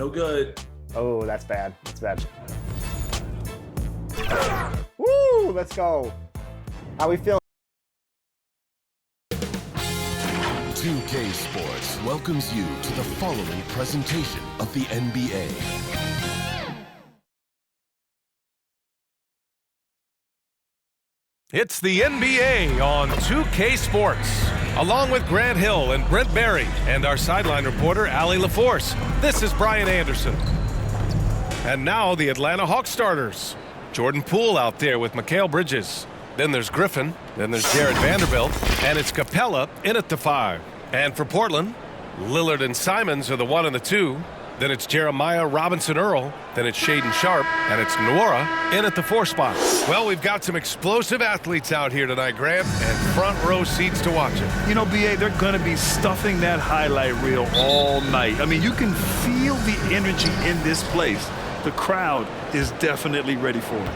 No good. Oh, that's bad. That's bad. Woo! Let's go. How we feeling? 2K Sports welcomes you to the following presentation of the NBA. It's the NBA on 2K Sports. Along with Grant Hill and Brent Barry and our sideline reporter, Allie LaForce, this is Brian Anderson. And now the Atlanta Hawks starters. Jordan Poole out there with Mikal Bridges. Then there's Griffin. Then there's Jared Vanderbilt. And it's Capella in at the 5. And for Portland, Lillard and Simons are the 1 and the 2. Then it's Jeremiah Robinson-Earl. Then it's Shaedon Sharpe. And it's Nwora in at the 4 spot. Well, we've got some explosive athletes out here tonight, Grant, and front row seats to watch it. You know, B.A., they're going to be stuffing that highlight reel all night. I mean, you can feel the energy in this place. The crowd is definitely ready for it.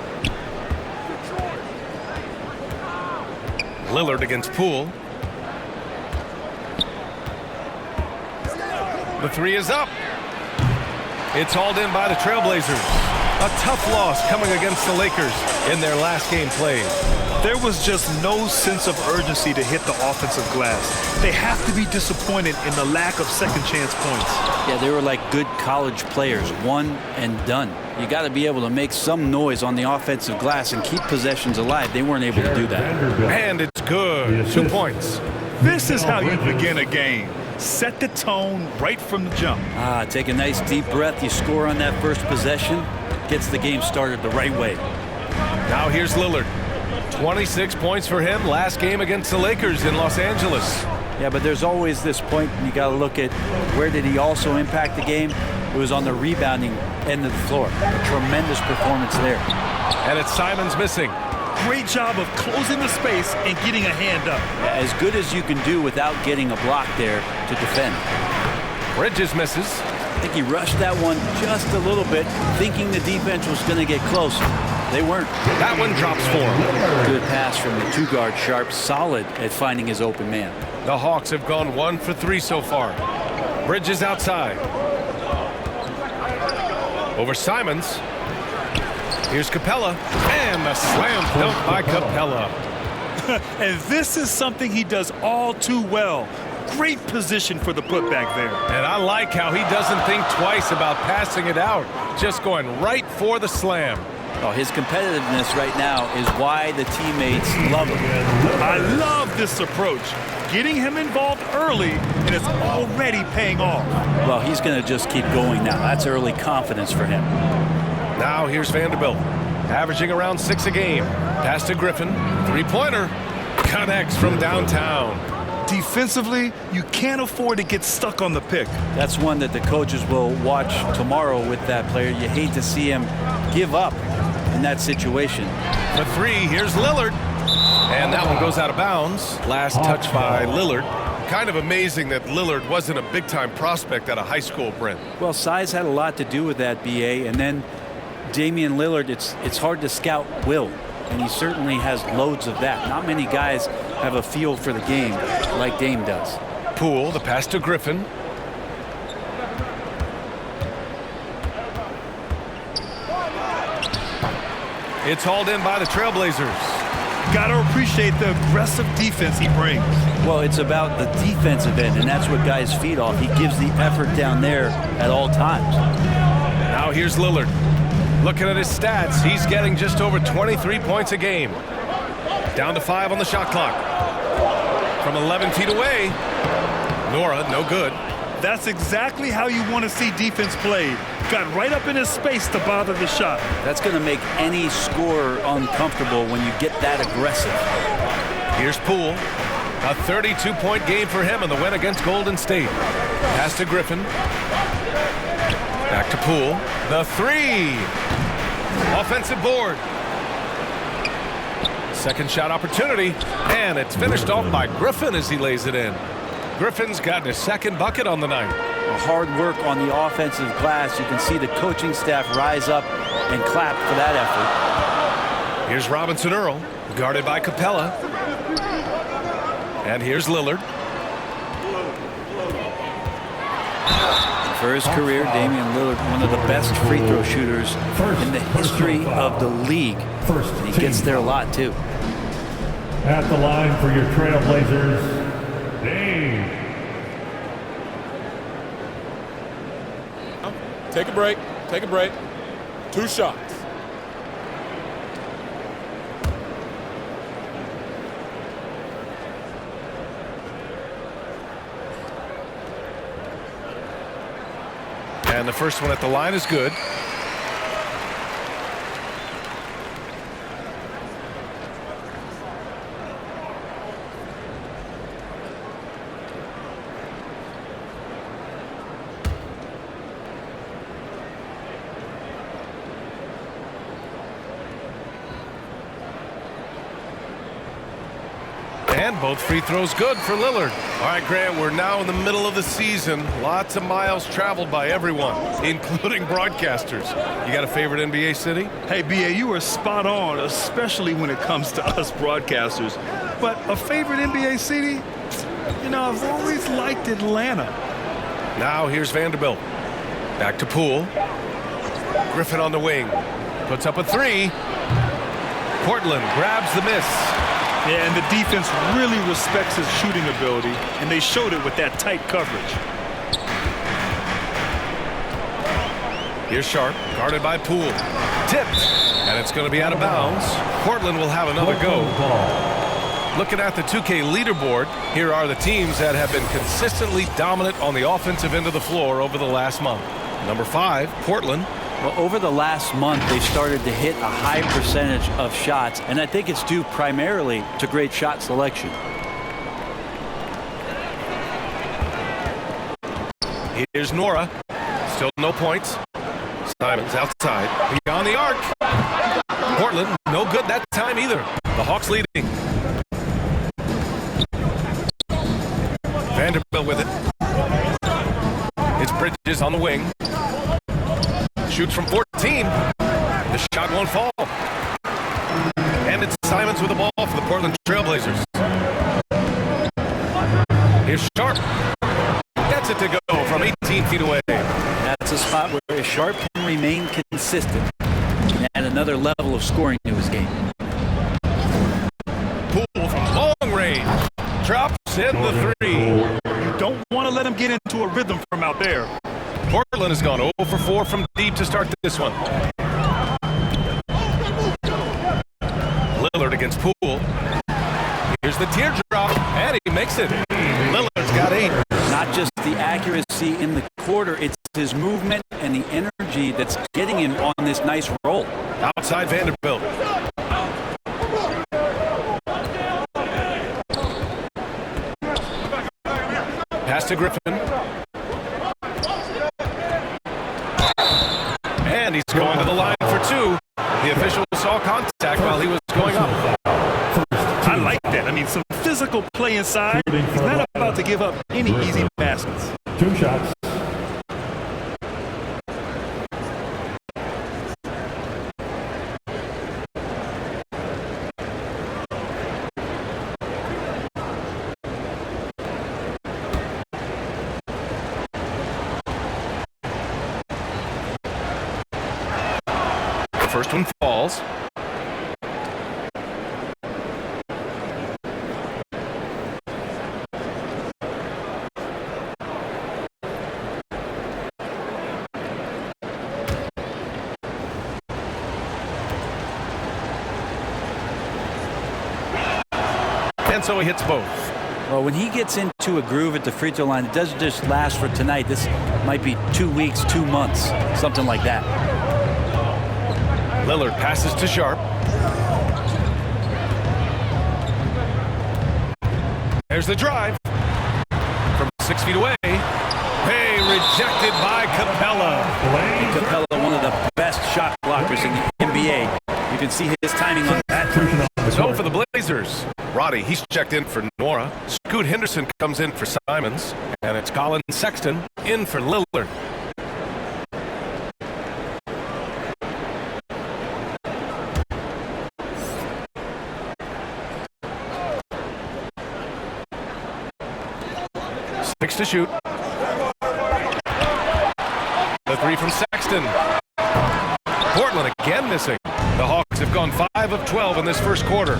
Lillard against Poole. The 3 is up. It's hauled in by the Trailblazers. A tough loss coming against the Lakers in their last game played. There was just no sense of urgency to hit the offensive glass. They have to be disappointed in the lack of second chance points. Yeah, they were like good college players, one and done. You got to be able to make some noise on the offensive glass and keep possessions alive. They weren't able to do that. And it's good. 2 points. This is how you begin a game. Set the tone right from the jump. Take a nice deep breath. You score on that first possession. Gets the game started the right way. Now here's Lillard. 26 points for him last game against the Lakers in Los Angeles. Yeah, but there's always this point you got to look at where did he also impact the game. It was on the rebounding end of the floor. A tremendous performance there. And it's Simons missing. Great job of closing the space and getting a hand up. As good as you can do without getting a block there to defend. Bridges misses. I think he rushed that one just a little bit, thinking the defense was going to get closer. They weren't. That one drops for him. Good pass from the 2-guard Sharpe, solid at finding his open man. The Hawks have gone 1 for 3 so far. Bridges outside. Over Simons. Here's Capella, and the slam dunk by Capella. And this is something he does all too well. Great position for the putback there. And I like how he doesn't think twice about passing it out, just going right for the slam. Oh, his competitiveness right now is why the teammates love him. I love this approach. Getting him involved early, and it's already paying off. Well, he's going to just keep going now. That's early confidence for him. Now here's Vanderbilt, averaging around 6 a game. Pass to Griffin, 3-pointer, connects from downtown. Defensively, you can't afford to get stuck on the pick. That's one that the coaches will watch tomorrow with that player. You hate to see him give up in that situation. The 3, here's Lillard. And that one goes out of bounds. Last touch by Lillard. Kind of amazing that Lillard wasn't a big-time prospect at a high school, Brent. Well, size had a lot to do with that, B.A. And then Damian Lillard, it's hard to scout will. And he certainly has loads of that. Not many guys have a feel for the game like Dame does. Poole, the pass to Griffin. It's hauled in by the Trailblazers. Got to appreciate the aggressive defense he brings. Well, it's about the defensive end, and that's what guys feed off. He gives the effort down there at all times. Now here's Lillard. Looking at his stats, he's getting just over 23 points a game. Down to 5 on the shot clock. From 11 feet away, Nwora, no good. That's exactly how you want to see defense played. Got right up in his space to bother the shot. That's going to make any scorer uncomfortable when you get that aggressive. Here's Poole. A 32-point game for him in the win against Golden State. Pass to Griffin. Back to Poole. The 3. Offensive board. Second shot opportunity. And it's finished off by Griffin as he lays it in. Griffin's gotten his second bucket on the night. Hard work on the offensive glass. You can see the coaching staff rise up and clap for that effort. Here's Robinson-Earl, guarded by Capella. And here's Lillard. For his career, Damian Lillard, one of the best free throw shooters in the history of the league. And he gets there a lot, too. At the line for your Trailblazers, Dame. Take a break. Take a break. 2 shots. And the first one at the line is good. And both free throws good for Lillard. All right, Grant, we're now in the middle of the season. Lots of miles traveled by everyone, including broadcasters. You got a favorite NBA city? Hey, B.A., you are spot on, especially when it comes to us broadcasters. But a favorite NBA city? You know, I've always liked Atlanta. Now here's Vanderbilt. Back to Poole. Griffin on the wing. Puts up a 3. Portland grabs the miss. Yeah, and the defense really respects his shooting ability, and they showed it with that tight coverage. Here's Sharp, guarded by Poole. Tipped, and it's going to be out of bounds. Portland will have another go. Looking at the 2K leaderboard, here are the teams that have been consistently dominant on the offensive end of the floor over the last month. Number 5, Portland. Well, over the last month, they started to hit a high percentage of shots, and I think it's due primarily to great shot selection. Here's Nora. Still no points. Simons outside. Beyond the arc. Portland, no good that time either. The Hawks leading. Vanderbilt with it. It's Bridges on the wing. Shoots from 14. The shot won't fall. And it's Simons with the ball for the Portland Trailblazers. Here's Sharp. Gets it to go from 18 feet away. That's a spot where Sharp can remain consistent and add another level of scoring to his game. Poole from long range. Drops in the 3. You don't want to let him get into a rhythm from out there. Portland has gone 0 for 4 from deep to start this one. Lillard against Poole. Here's the teardrop, and he makes it. Lillard's got 8. Not just the accuracy in the quarter, it's his movement and the energy that's getting him on this nice roll. Outside Vanderbilt. Pass to Griffin. And he's going to the line for 2. The official saw contact while he was going up. I like that. I mean, some physical play inside. He's not about to give up any easy baskets. 2 shots. First one falls. And so he hits both. Well, when he gets into a groove at the free throw line, it doesn't just last for tonight. This might be 2 weeks, 2 months, something like that. Lillard passes to Sharp. There's the drive. From 6 feet away. Hey, rejected by Capella. Capella, one of the best shot blockers in the NBA. You can see his timing on that. So for the Blazers, Roddy, he's checked in for Nora. Scoot Henderson comes in for Simons. And it's Colin Sexton in for Lillard. Six to shoot. three from Sexton. Portland again missing. The Hawks have gone 5 of 12 in this first quarter.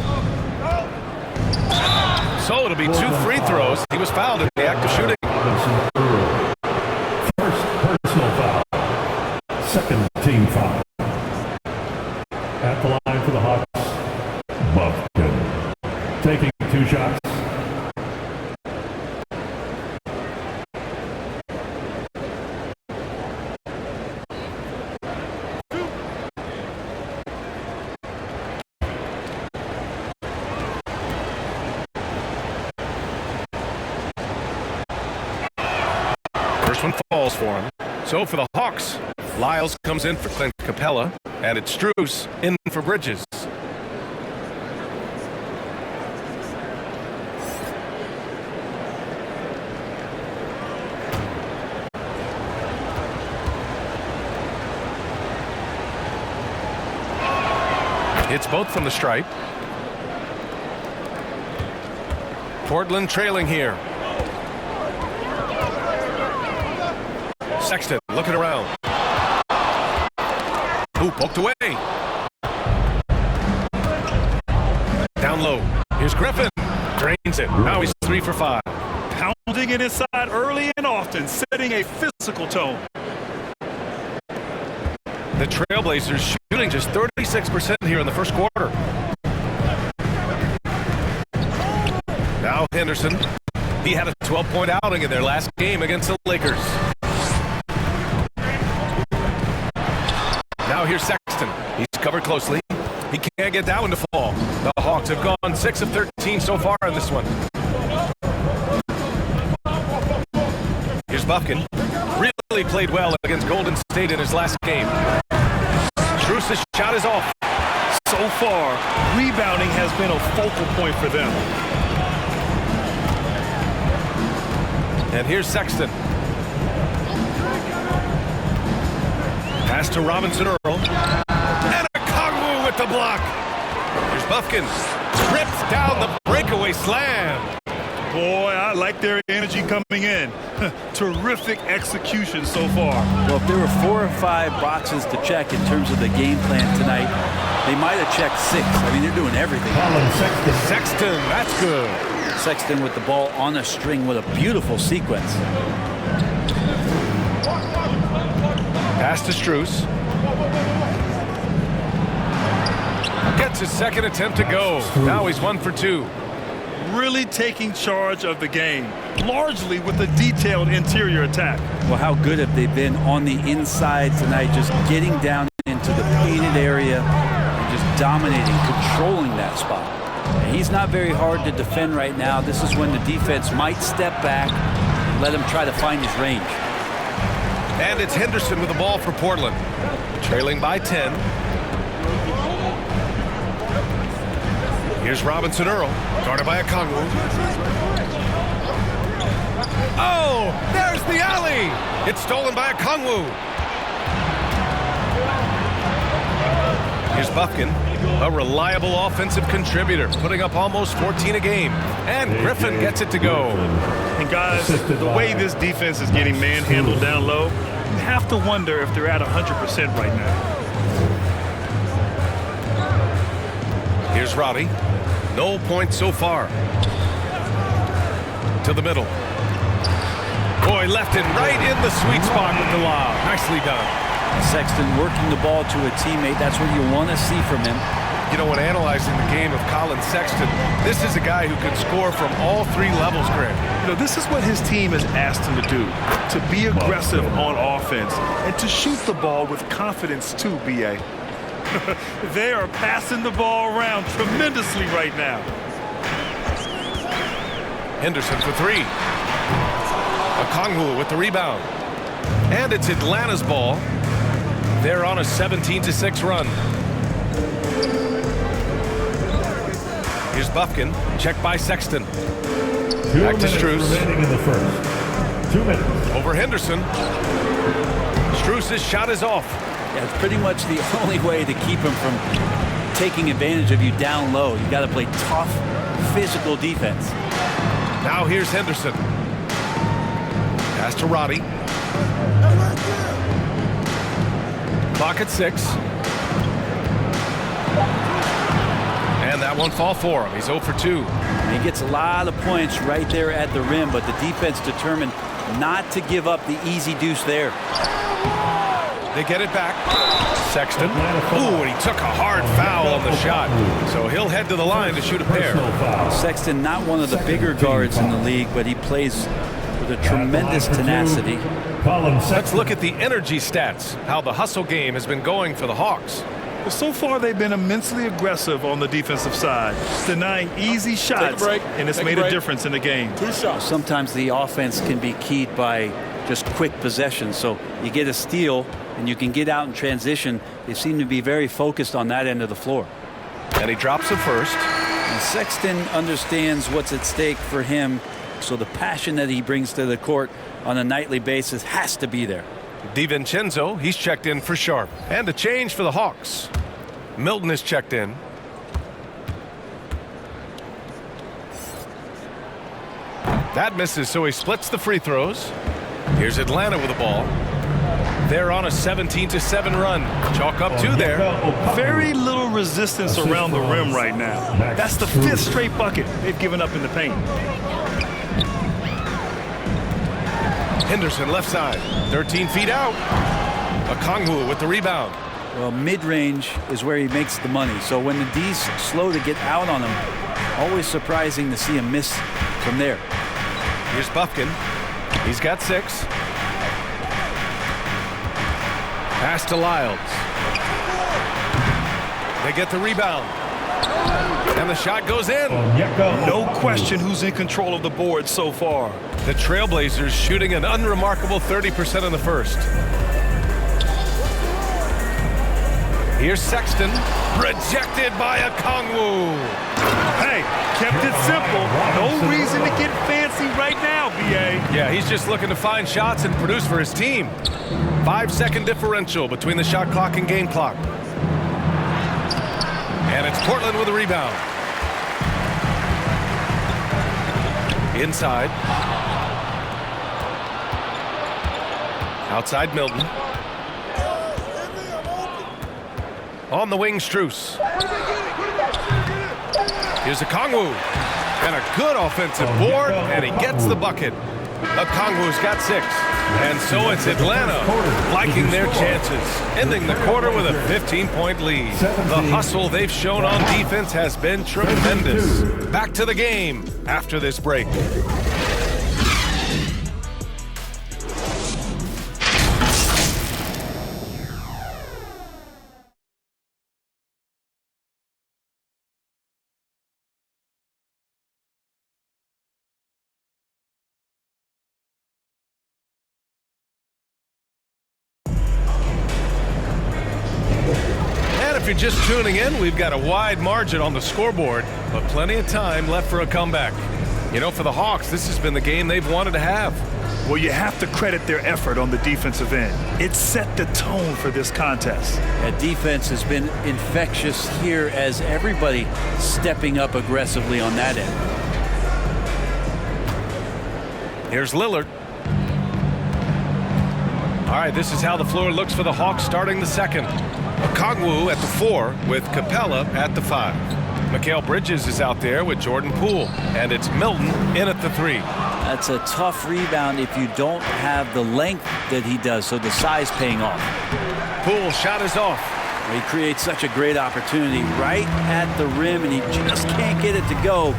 So it'll be 2 free throws. He was fouled in the act of shooting. First personal foul. Second team foul. At the line for the Hawks, Buffkin. Taking 2 shots. First one falls for him. So for the Hawks, Lyles comes in for Clint Capella, and it's Strus in for Bridges. It's both from the stripe. Portland trailing here. Sexton looking around. Ooh, poked away. Down low. Here's Griffin. Drains it. Now he's 3 for 5. Pounding it inside early and often, setting a physical tone. The Trailblazers shooting just 36% here in the first quarter. Now Henderson. He had a 12-point outing in their last game against the Lakers. Now here's Sexton. He's covered closely. He can't get that one to fall. The Hawks have gone 6 of 13 so far in this one. Here's Buffkin. Really played well against Golden State in his last game. Strus' shot is off. So far, rebounding has been a focal point for them. And here's Sexton. Pass to Robinson Earl. And a Kongwu with the block. Here's Buffkin. Ripped down the breakaway slam. Boy, I like their energy coming in. Terrific execution so far. Well, if there were 4 or 5 boxes to check in terms of the game plan tonight, they might have checked 6. I mean, they're doing everything. Sexton, that's good. Sexton with the ball on a string with a beautiful sequence. Pass to Strus. Gets his second attempt to go. Now he's 1 for 2. Really taking charge of the game, largely with a detailed interior attack. Well, how good have they been on the inside tonight, just getting down into the painted area and just dominating, controlling that spot. And he's not very hard to defend right now. This is when the defense might step back and let him try to find his range. And it's Henderson with the ball for Portland. Trailing by 10. Here's Robinson Earl, guarded by Okongwu. Oh, there's the alley. It's stolen by Okongwu. Here's Buffkin, a reliable offensive contributor, putting up almost 14 a game. And Griffin gets it to go. And guys, the way this defense is getting manhandled down low, you have to wonder if they're at 100% right now. Here's Roddy. No points so far. To the middle. Boy, left it right in the sweet spot with the lob. Nicely done. Sexton working the ball to a teammate. That's what you want to see from him. You know, when analyzing the game of Colin Sexton, this is a guy who can score from all 3 levels, Greg. You know, this is what his team has asked him to do, to be aggressive on offense and to shoot the ball with confidence too, B.A. They are passing the ball around tremendously right now. Henderson for 3. Okongwu with the rebound. And it's Atlanta's ball. They're on a 17-6 run. Here's Buffkin, checked by Sexton. 2 Back to minutes Strus. remaining in the first. 2 minutes. Over Henderson. Strus' shot is off. Yeah, it's pretty much the only way to keep him from taking advantage of you down low. You got to play tough, physical defense. Now here's Henderson. Pass to Roddy. Clock at 6. And that won't fall for him. He's 0 for 2. He gets a lot of points right there at the rim, but the defense determined not to give up the easy deuce there. They get it back. Sexton. Ooh, and he took a hard foul on the shot. So he'll head to the line to shoot a pair. Sexton, not one of the bigger guards in the league, but he plays with a tremendous tenacity. Let's look at the energy stats, how the hustle game has been going for the Hawks. But so far, they've been immensely aggressive on the defensive side, denying easy shots, and it's made a difference in the game. 2 shots. Sometimes the offense can be keyed by just quick possession. So you get a steal, and you can get out in transition. They seem to be very focused on that end of the floor. And he drops it first. And Sexton understands what's at stake for him, so the passion that he brings to the court on a nightly basis has to be there. DiVincenzo, he's checked in for Sharp. And a change for the Hawks. Milton is checked in. That misses, so he splits the free throws. Here's Atlanta with the ball. They're on a 17-7 run. Chalk up 2 there. Very little resistance around the rim right now. That's the 5th straight bucket they've given up in the paint. Henderson left side, 13 feet out. Okongwu with the rebound. Well, mid-range is where he makes the money. So when the D's slow to get out on him, always surprising to see him miss from there. Here's Bufkin. He's got 6. Pass to Lyles. They get the rebound. And the shot goes in. No question who's in control of the board so far. The Trailblazers shooting an unremarkable 30% in the first. Here's Sexton. Rejected by Okongwu. Hey, kept it simple. No reason to get fancy right now, B.A. Yeah, he's just looking to find shots and produce for his team. 5-second differential between the shot clock and game clock. And it's Portland with a rebound. Inside. Outside Milton. On the wing, Strus. Here's Okongwu. And a good offensive board, and he gets the bucket. Okongwu's got 6. And so it's Atlanta liking their chances, ending the quarter with a 15-point lead. The hustle they've shown on defense has been tremendous. Back to the game after this break. If you're just tuning in, we've got a wide margin on the scoreboard, but plenty of time left for a comeback. You know, for the Hawks, this has been the game they've wanted to have. Well, you have to credit their effort on the defensive end. It set the tone for this contest. That defense has been infectious here as everybody stepping up aggressively on that end. Here's Lillard. All right, this is how the floor looks for the Hawks starting the second. Okongwu at the 4 with Capella at the 5. Mikal Bridges is out there with Jordan Poole, and it's Milton in at the 3. That's a tough rebound if you don't have the length that he does, so the size paying off. Poole shot is off. He creates such a great opportunity right at the rim, and he just can't get it to go.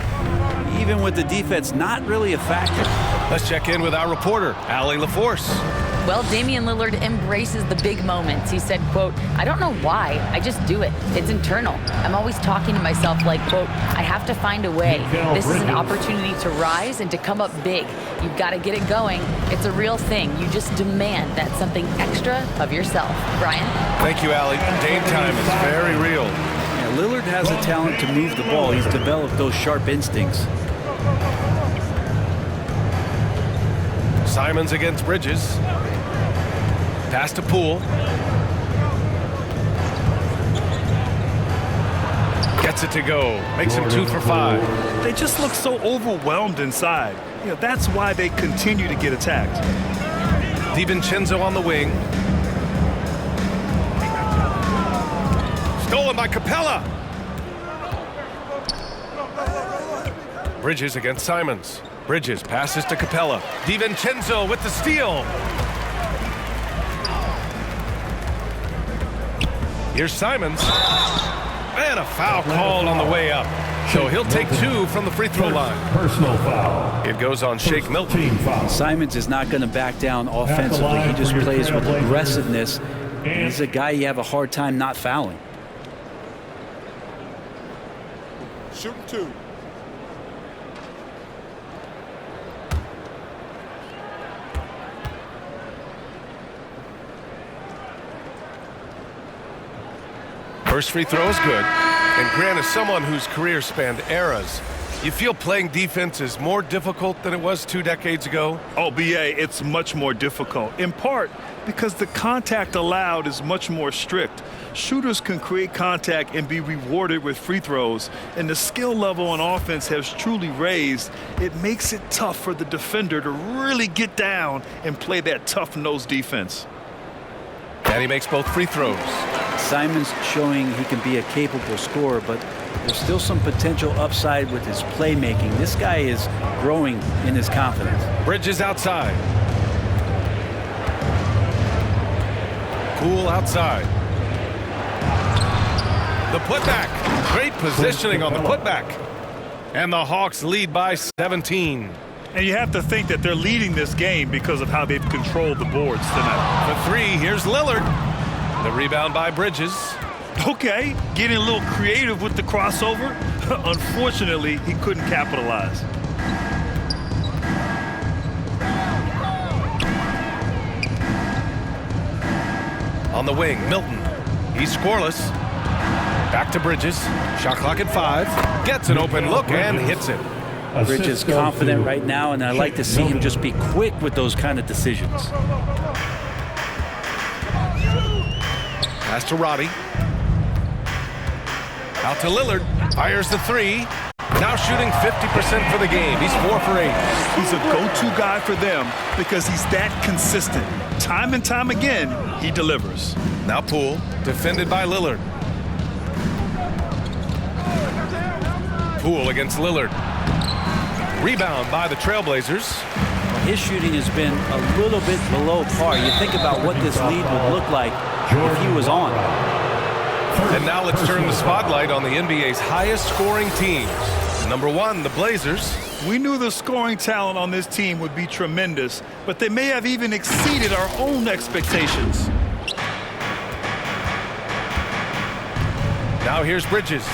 Even with the defense not really a factor. Let's check in with our reporter, Allie LaForce. Well, Damian Lillard embraces the big moments. He said, quote, "I don't know why, I just do it. It's internal. I'm always talking to myself like, quote, I have to find a way. This is an opportunity to rise and to come up big. You've got to get it going. It's a real thing. You just demand that something extra of yourself." Brian? Thank you, Allie. Game time is very real. Yeah, Lillard has a talent to move the ball. He's developed those sharp instincts. Simons against Bridges. Pass to Poole. Gets it to go. Makes him 2 for 5. They just look so overwhelmed inside. You know, that's why they continue to get attacked. DiVincenzo on the wing. Stolen by Capella. Bridges against Simons. Bridges passes to Capella. DiVincenzo with the steal. Here's Simons. And a foul called on the way up. So he'll take 2 from the free throw line. Personal foul. It goes on Shake Milton. Team foul. Simons is not going to back down offensively. He just plays with aggressiveness. He's a guy you have a hard time not fouling. Shooting 2. First free throw is good. And Grant, as someone whose career spanned eras, you feel playing defense is more difficult than it was 2 decades ago? Oh, BA, it's much more difficult, in part because the contact allowed is much more strict. Shooters can create contact and be rewarded with free throws, and the skill level on offense has truly raised. It makes it tough for the defender to really get down and play that tough-nosed defense. And he makes both free throws. Simons showing he can be a capable scorer, but there's still some potential upside with his playmaking. This guy is growing in his confidence. Bridges outside. Poole outside. The putback. Great positioning on the putback. And the Hawks lead by 17. And you have to think that they're leading this game because of how they've controlled the boards tonight. The 3, here's Lillard. The rebound by Bridges. Okay, getting a little creative with the crossover. Unfortunately, he couldn't capitalize. On the wing, Milton. He's scoreless. Back to Bridges. Shot clock at 5. Gets an open look and hits it. Bridges confident right now, and I like to see him just be quick with those kind of decisions. Pass to Roddy. Out to Lillard. Fires the 3. Now shooting 50% for the game. He's 4 for 8. He's a go-to guy for them because he's that consistent. Time and time again, he delivers. Now Poole, defended by Lillard. Poole against Lillard. Rebound by the Trailblazers. His shooting has been a little bit below par. You think about what this lead would look like if he was on. And now let's turn the spotlight on the NBA's highest scoring teams. Number 1, the Blazers. We knew the scoring talent on this team would be tremendous, but they may have even exceeded our own expectations. Now here's Bridges.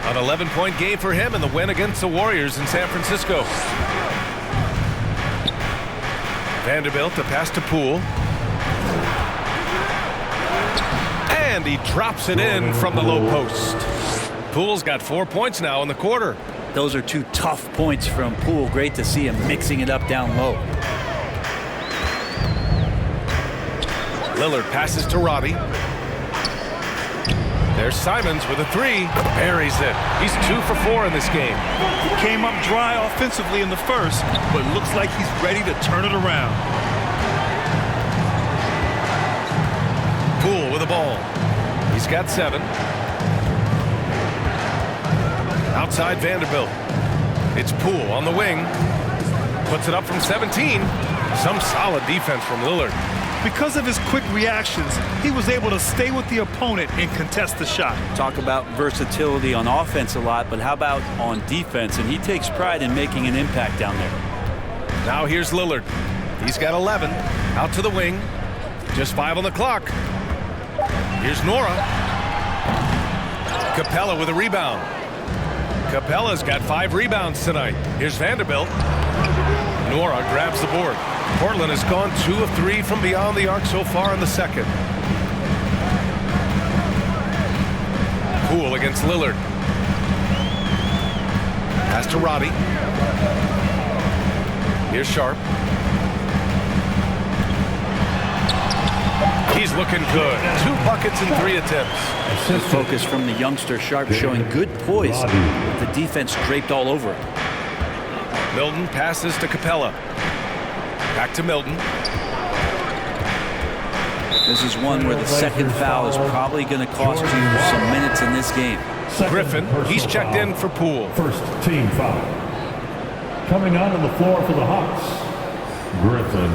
An 11-point game for him in the win against the Warriors in San Francisco. Vanderbilt to pass to Poole. And he drops it in from the low post. Poole's got 4 points now in the quarter. Those are 2 tough points from Poole. Great to see him mixing it up down low. Lillard passes to Roddy. There's Simons with a 3. Buries it. He's 2 for 4 in this game. He came up dry offensively in the first, but looks like he's ready to turn it around. Poole with the ball. He's got 7. Outside Vanderbilt. It's Poole on the wing. Puts it up from 17. Some solid defense from Lillard. Because of his quick reactions, he was able to stay with the opponent and contest the shot. Talk about versatility on offense a lot, but how about on defense? And he takes pride in making an impact down there. Now here's Lillard. He's got 11. Out to the wing. Just 5 on the clock. Here's Nora. Capella with a rebound. Capella's got 5 rebounds tonight. Here's Vanderbilt. Nora grabs the board. Portland has gone 2 of 3 from beyond the arc so far in the second. Poole against Lillard. Pass to Roddy. Here's Sharp. He's looking good. 2 buckets in 3 attempts. Good focus from the youngster Sharp, showing good poise with the defense draped all over it. Milton passes to Capella. Back to Milton. This is one where the second foul is probably going to cost you some minutes in this game. Griffin, he's checked in for Poole. First team foul. Coming out on the floor for the Hawks, Griffin.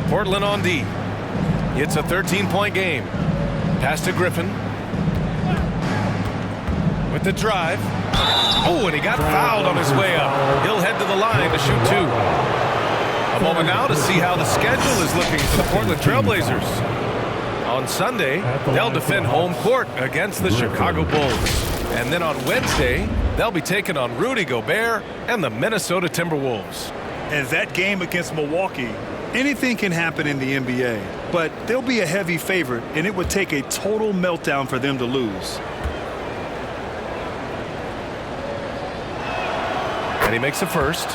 Portland on D. It's a 13-point game. Pass to Griffin. With the drive. Oh, and he got fouled on his way up. He'll head to the line to shoot 2. A moment now to see how the schedule is looking for the Portland Trailblazers. On Sunday, they'll defend home court against the Chicago Bulls. And then on Wednesday, they'll be taking on Rudy Gobert and the Minnesota Timberwolves. And that game against Milwaukee, anything can happen in the NBA, but they'll be a heavy favorite, and it would take a total meltdown for them to lose. And he makes the first.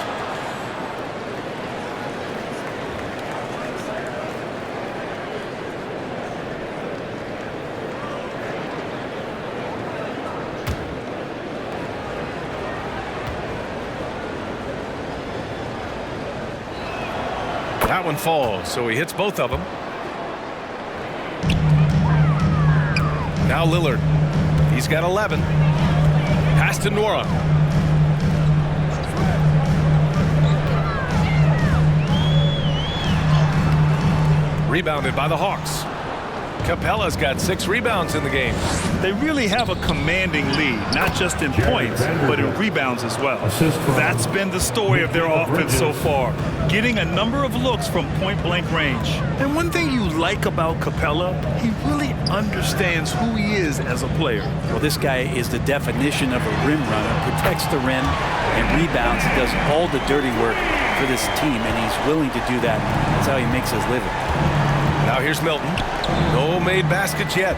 That one falls, so he hits both of them. Now Lillard. He's got 11. Pass to Nora. Rebounded by the Hawks. Capella's got 6 rebounds in the game. They really have a commanding lead, not just in points, but in rebounds as well. That's been the story of their offense so far, getting a number of looks from point-blank range. And one thing you like about Capella, he really understands who he is as a player. Well, this guy is the definition of a rim runner, protects the rim and rebounds. He does all the dirty work for this team, and he's willing to do that. That's how he makes his living. Now here's Milton. No made baskets yet.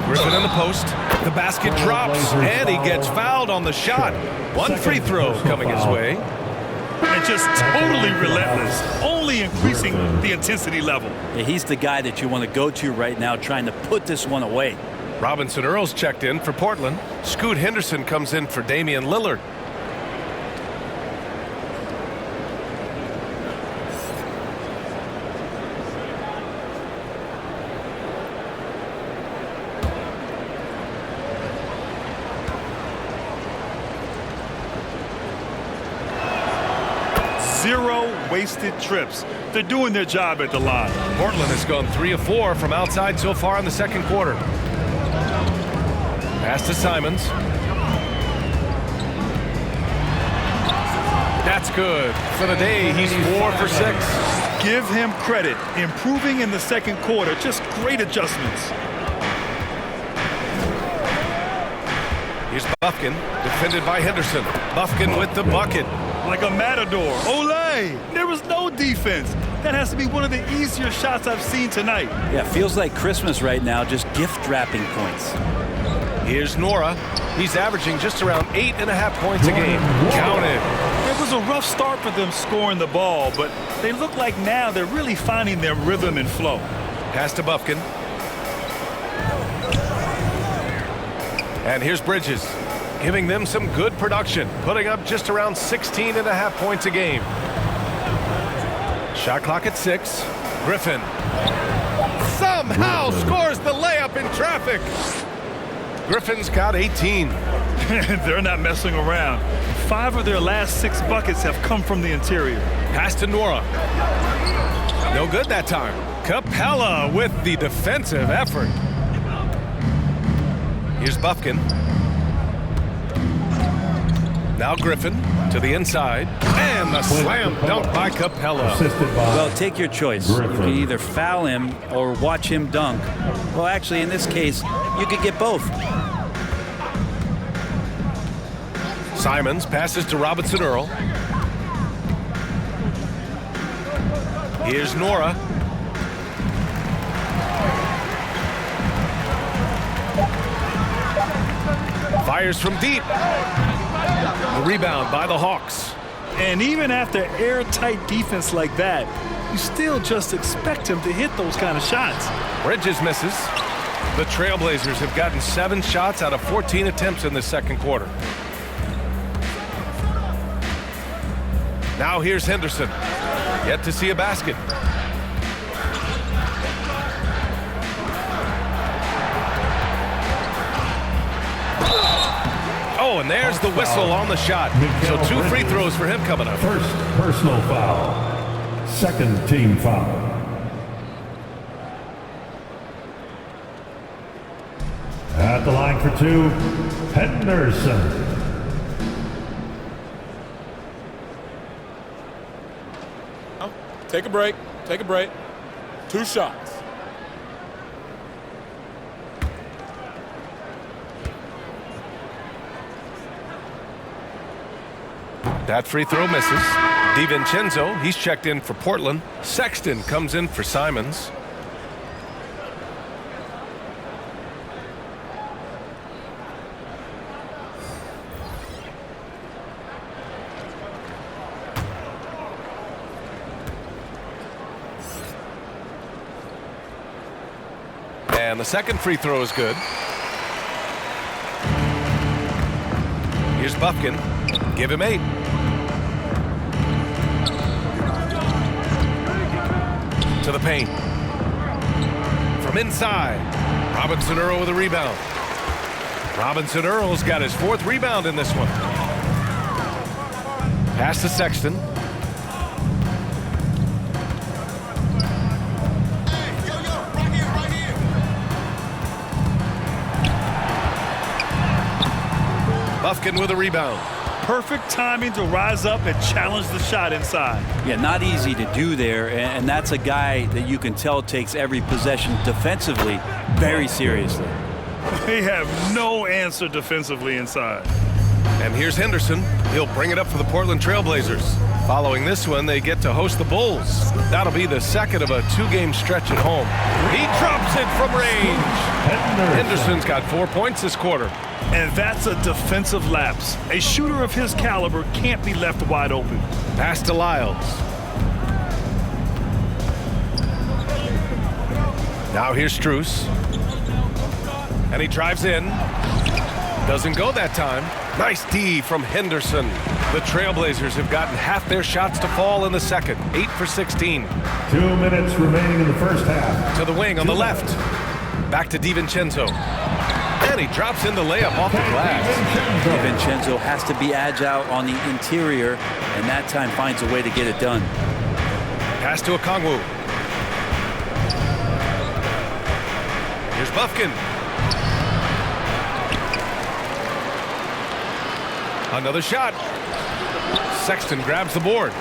Griffin in the post. The basket drops, and he gets fouled on the shot. One free throw coming his way. And just totally relentless, only increasing the intensity level. Yeah, he's the guy that you want to go to right now, trying to put this one away. Robinson Earl's checked in for Portland. Scoot Henderson comes in for Damian Lillard. Zero wasted trips. They're doing their job at the line. Portland has gone 3 of 4 from outside so far in the second quarter. Pass to Simons. That's good. For the day, he's 4 for 6. Give him credit. Improving in the second quarter. Just great adjustments. Here's Bufkin, defended by Henderson. Bufkin with the bucket. Like a matador. Olay! There was no defense. That has to be one of the easier shots I've seen tonight. Yeah, feels like Christmas right now, just gift wrapping points. Here's Nora. He's averaging just around 8.5 points a game. Counted. It was a rough start for them scoring the ball, but they look like now they're really finding their rhythm and flow. Pass to Bufkin. And here's Bridges, giving them some good production, putting up just around 16.5 points a game. Shot clock at 6. Griffin somehow scores the layup in traffic. Griffin's got 18. They're not messing around. 5 of their last 6 buckets have come from the interior. Pass to Nora. No good that time. Capella with the defensive effort. Here's Bufkin. Now Griffin to the inside. And the slam dunk by Capella. Well, take your choice. You can either foul him or watch him dunk. Well, actually, in this case, you could get both. Simons passes to Robinson Earl. Here's Nora. Fires from deep. The rebound by the Hawks. And even after airtight defense like that, you still just expect him to hit those kind of shots. Bridges misses. The Trailblazers have gotten 7 shots out of 14 attempts in the second quarter. Now here's Henderson. Yet to see a basket. Oh, and there's the whistle on the shot. So 2 free throws for him coming up. First personal foul. Second team foul. At the line for 2, Henderson. Take a break. Take a break. 2 shots. That free throw misses. DiVincenzo, he's checked in for Portland. Sexton comes in for Simons. And the second free throw is good. Here's Bufkin. Give him 8. To the paint. From inside. Robinson Earl with a rebound. Robinson Earl's got his 4th rebound in this one. Pass to Sexton. Bufkin with a rebound. Perfect timing to rise up and challenge the shot inside. Yeah, not easy to do there, and that's a guy that you can tell takes every possession defensively very seriously. They have no answer defensively inside. And here's Henderson. He'll bring it up for the Portland Trailblazers. Following this one, they get to host the Bulls. That'll be the second of a 2-game stretch at home. He drops it from range. Henderson's got 4 points this quarter. And that's a defensive lapse. A shooter of his caliber can't be left wide open. Pass to Lyles. Now here's Strus. And he drives in. Doesn't go that time. Nice D from Henderson. The Trailblazers have gotten half their shots to fall in the second. 8 for 16. 2 minutes remaining in the first half. To the wing on the left. Back to DiVincenzo. And he drops in the layup off the glass. DiVincenzo has to be agile on the interior, and that time finds a way to get it done. Pass to Okongwu. Here's Bufkin. Another shot. Sexton grabs the board.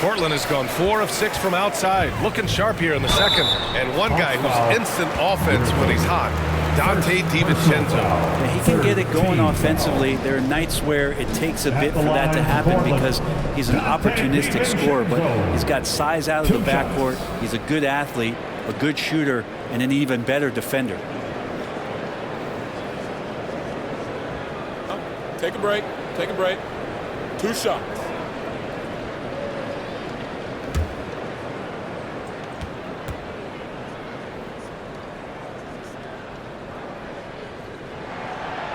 Portland has gone 4 of 6 from outside. Looking sharp here in the second. And one guy who's instant offense when he's hot. Donte DiVincenzo. Yeah, he can get it going offensively. There are nights where it takes a bit for that to happen because he's an opportunistic scorer, but he's got size out of the backcourt. He's a good athlete, a good shooter, and an even better defender. Take a break. Take a break. 2 shots.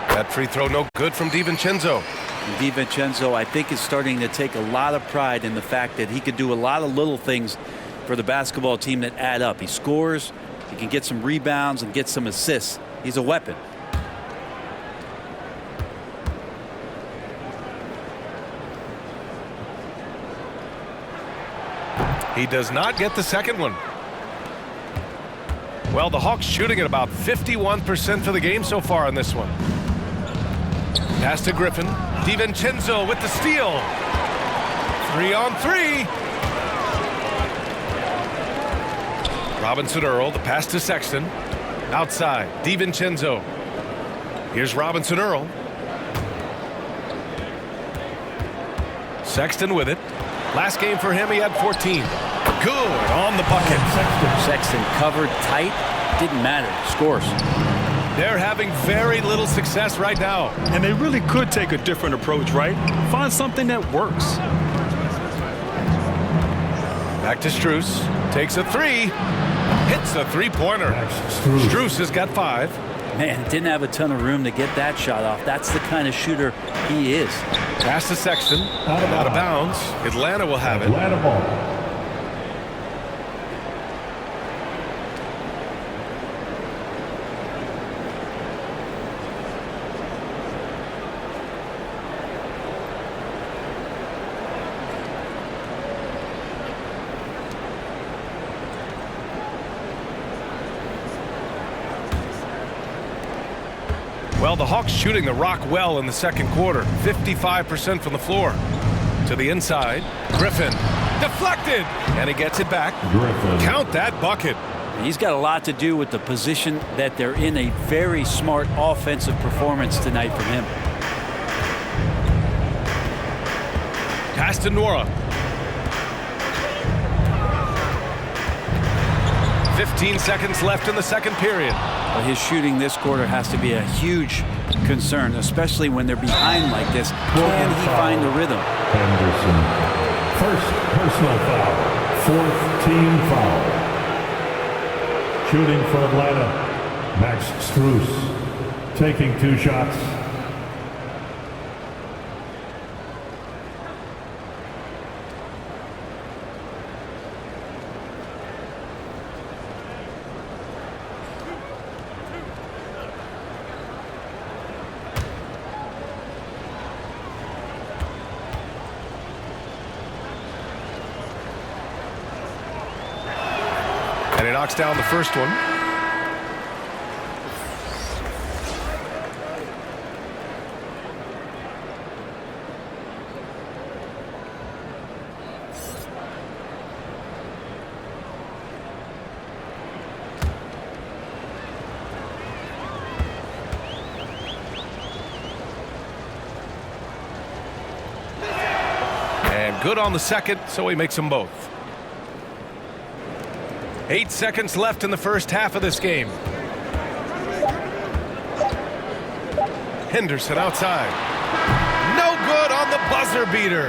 That free throw no good from DiVincenzo. DiVincenzo, I think, is starting to take a lot of pride in the fact that he could do a lot of little things for the basketball team that add up. He scores, he can get some rebounds and get some assists. He's a weapon. He does not get the second one. Well, the Hawks shooting at about 51% for the game so far in this one. Pass to Griffin. DiVincenzo with the steal. 3 on 3. Robinson Earl, the pass to Sexton. Outside, DiVincenzo. Here's Robinson Earl. Sexton with it. Last game for him, he had 14. Good on the bucket. Sexton covered tight. Didn't matter. Scores. They're having very little success right now. And they really could take a different approach, right? Find something that works. Back to Strus. Takes a three. Hits a three-pointer. Strus has got 5. Man, didn't have a ton of room to get that shot off. That's the kind of shooter he is. Pass to Sexton. Out of bounds. Atlanta will have it. Atlanta ball. Well, the Hawks shooting the rock well in the second quarter. 55% from the floor. To the inside. Griffin. Deflected. And he gets it back. Griffin. Count that bucket. He's got a lot to do with the position that they're in. A very smart offensive performance tonight from him. Pass to Nora. 15 seconds left in the second period. But his shooting this quarter has to be a huge concern, especially when they're behind like this. Can he find the rhythm? Henderson. First personal foul. 4th team foul. Shooting for Atlanta. Max Strus. Taking 2 shots. And he knocks down the first one. And good on the second, so he makes them both. 8 seconds left in the first half of this game. Henderson outside. No good on the buzzer beater.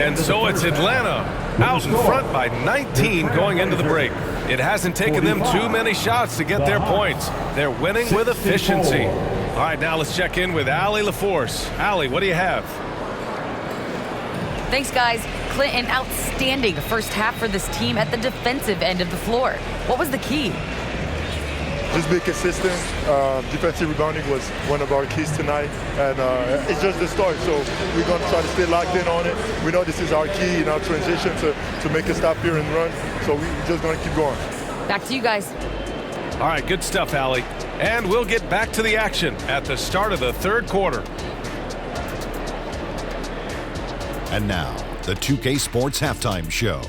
And so it's Atlanta out in front by 19 going into the break. It hasn't taken them too many shots to get their points. They're winning with efficiency. All right, now let's check in with Allie LaForce. Allie, what do you have? Thanks, guys. Clint, an outstanding first half for this team at the defensive end of the floor. What was the key? Just be consistent. Defensive rebounding was one of our keys tonight, and it's just the start. So we're going to try to stay locked in on it. We know this is our key in our transition to make a stop here and run. So we're just going to keep going. Back to you guys. All right, good stuff, Allie. And we'll get back to the action at the start of the third quarter. And now, the 2K Sports Halftime Show.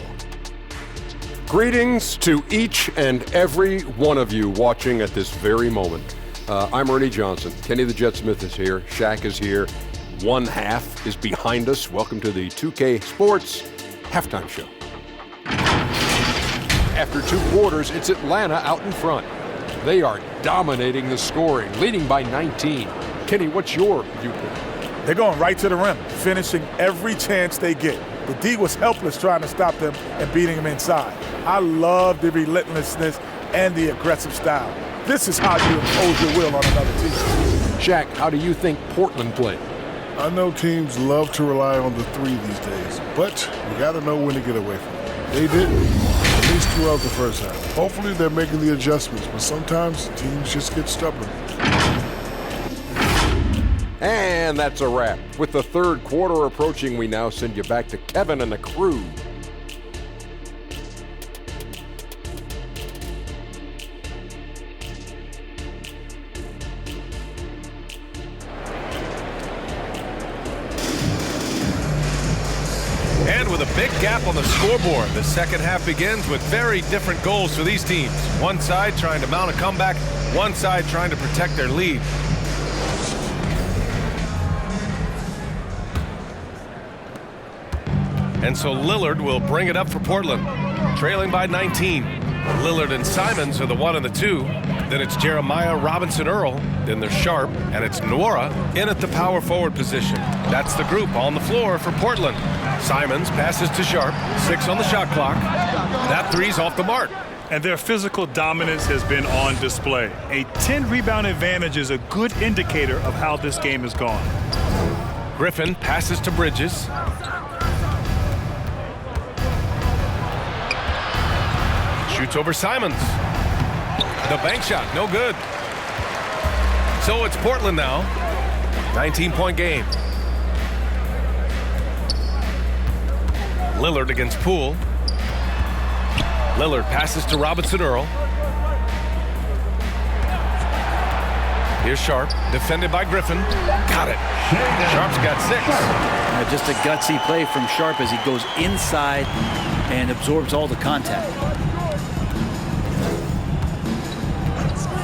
Greetings to each and every one of you watching at this very moment. I'm Ernie Johnson. Kenny the Jet Smith is here. Shaq is here. One half is behind us. Welcome to the 2K Sports Halftime Show. After 2 quarters, it's Atlanta out in front. They are dominating the scoring, leading by 19. Kenny, what's your viewpoint? They're going right to the rim, finishing every chance they get. The D was helpless trying to stop them and beating them inside. I love the relentlessness and the aggressive style. This is how you impose your will on another team. Shaq, how do you think Portland played? I know teams love to rely on the 3 these days, but you got to know when to get away from it. They didn't, at least throughout the first half. Hopefully they're making the adjustments, but sometimes teams just get stubborn. And that's a wrap. With the third quarter approaching, we now send you back to Kevin and the crew. And with a big gap on the scoreboard, the second half begins with very different goals for these teams. One side trying to mount a comeback, one side trying to protect their lead. And so Lillard will bring it up for Portland, trailing by 19. Lillard and Simons are the 1 and the 2. Then it's Jeremiah, Robinson, Earl. Then there's Sharp, and it's Nora in at the power forward position. That's the group on the floor for Portland. Simons passes to Sharp. 6 on the shot clock. That three's off the mark. And their physical dominance has been on display. A 10-rebound advantage is a good indicator of how this game has gone. Griffin passes to Bridges. Shoots over Simons. The bank shot, no good. So it's Portland now. 19-point game. Lillard against Poole. Lillard passes to Robinson Earl. Here's Sharp, defended by Griffin. Got it. Sharp's got 6. Just a gutsy play from Sharp as he goes inside and absorbs all the contact.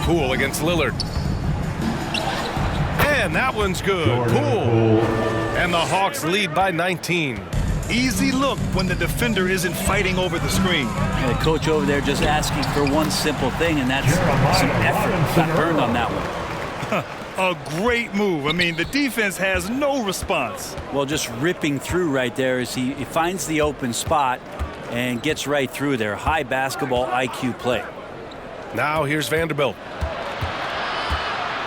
Poole against Lillard. And that one's good. Poole. And the Hawks lead by 19. Easy look when the defender isn't fighting over the screen. And the coach over there just asking for one simple thing, and that's some effort. Got burned on that one. A great move. I mean, the defense has no response. Well, just ripping through right there as he finds the open spot and gets right through there. High basketball IQ play. Now here's Vanderbilt.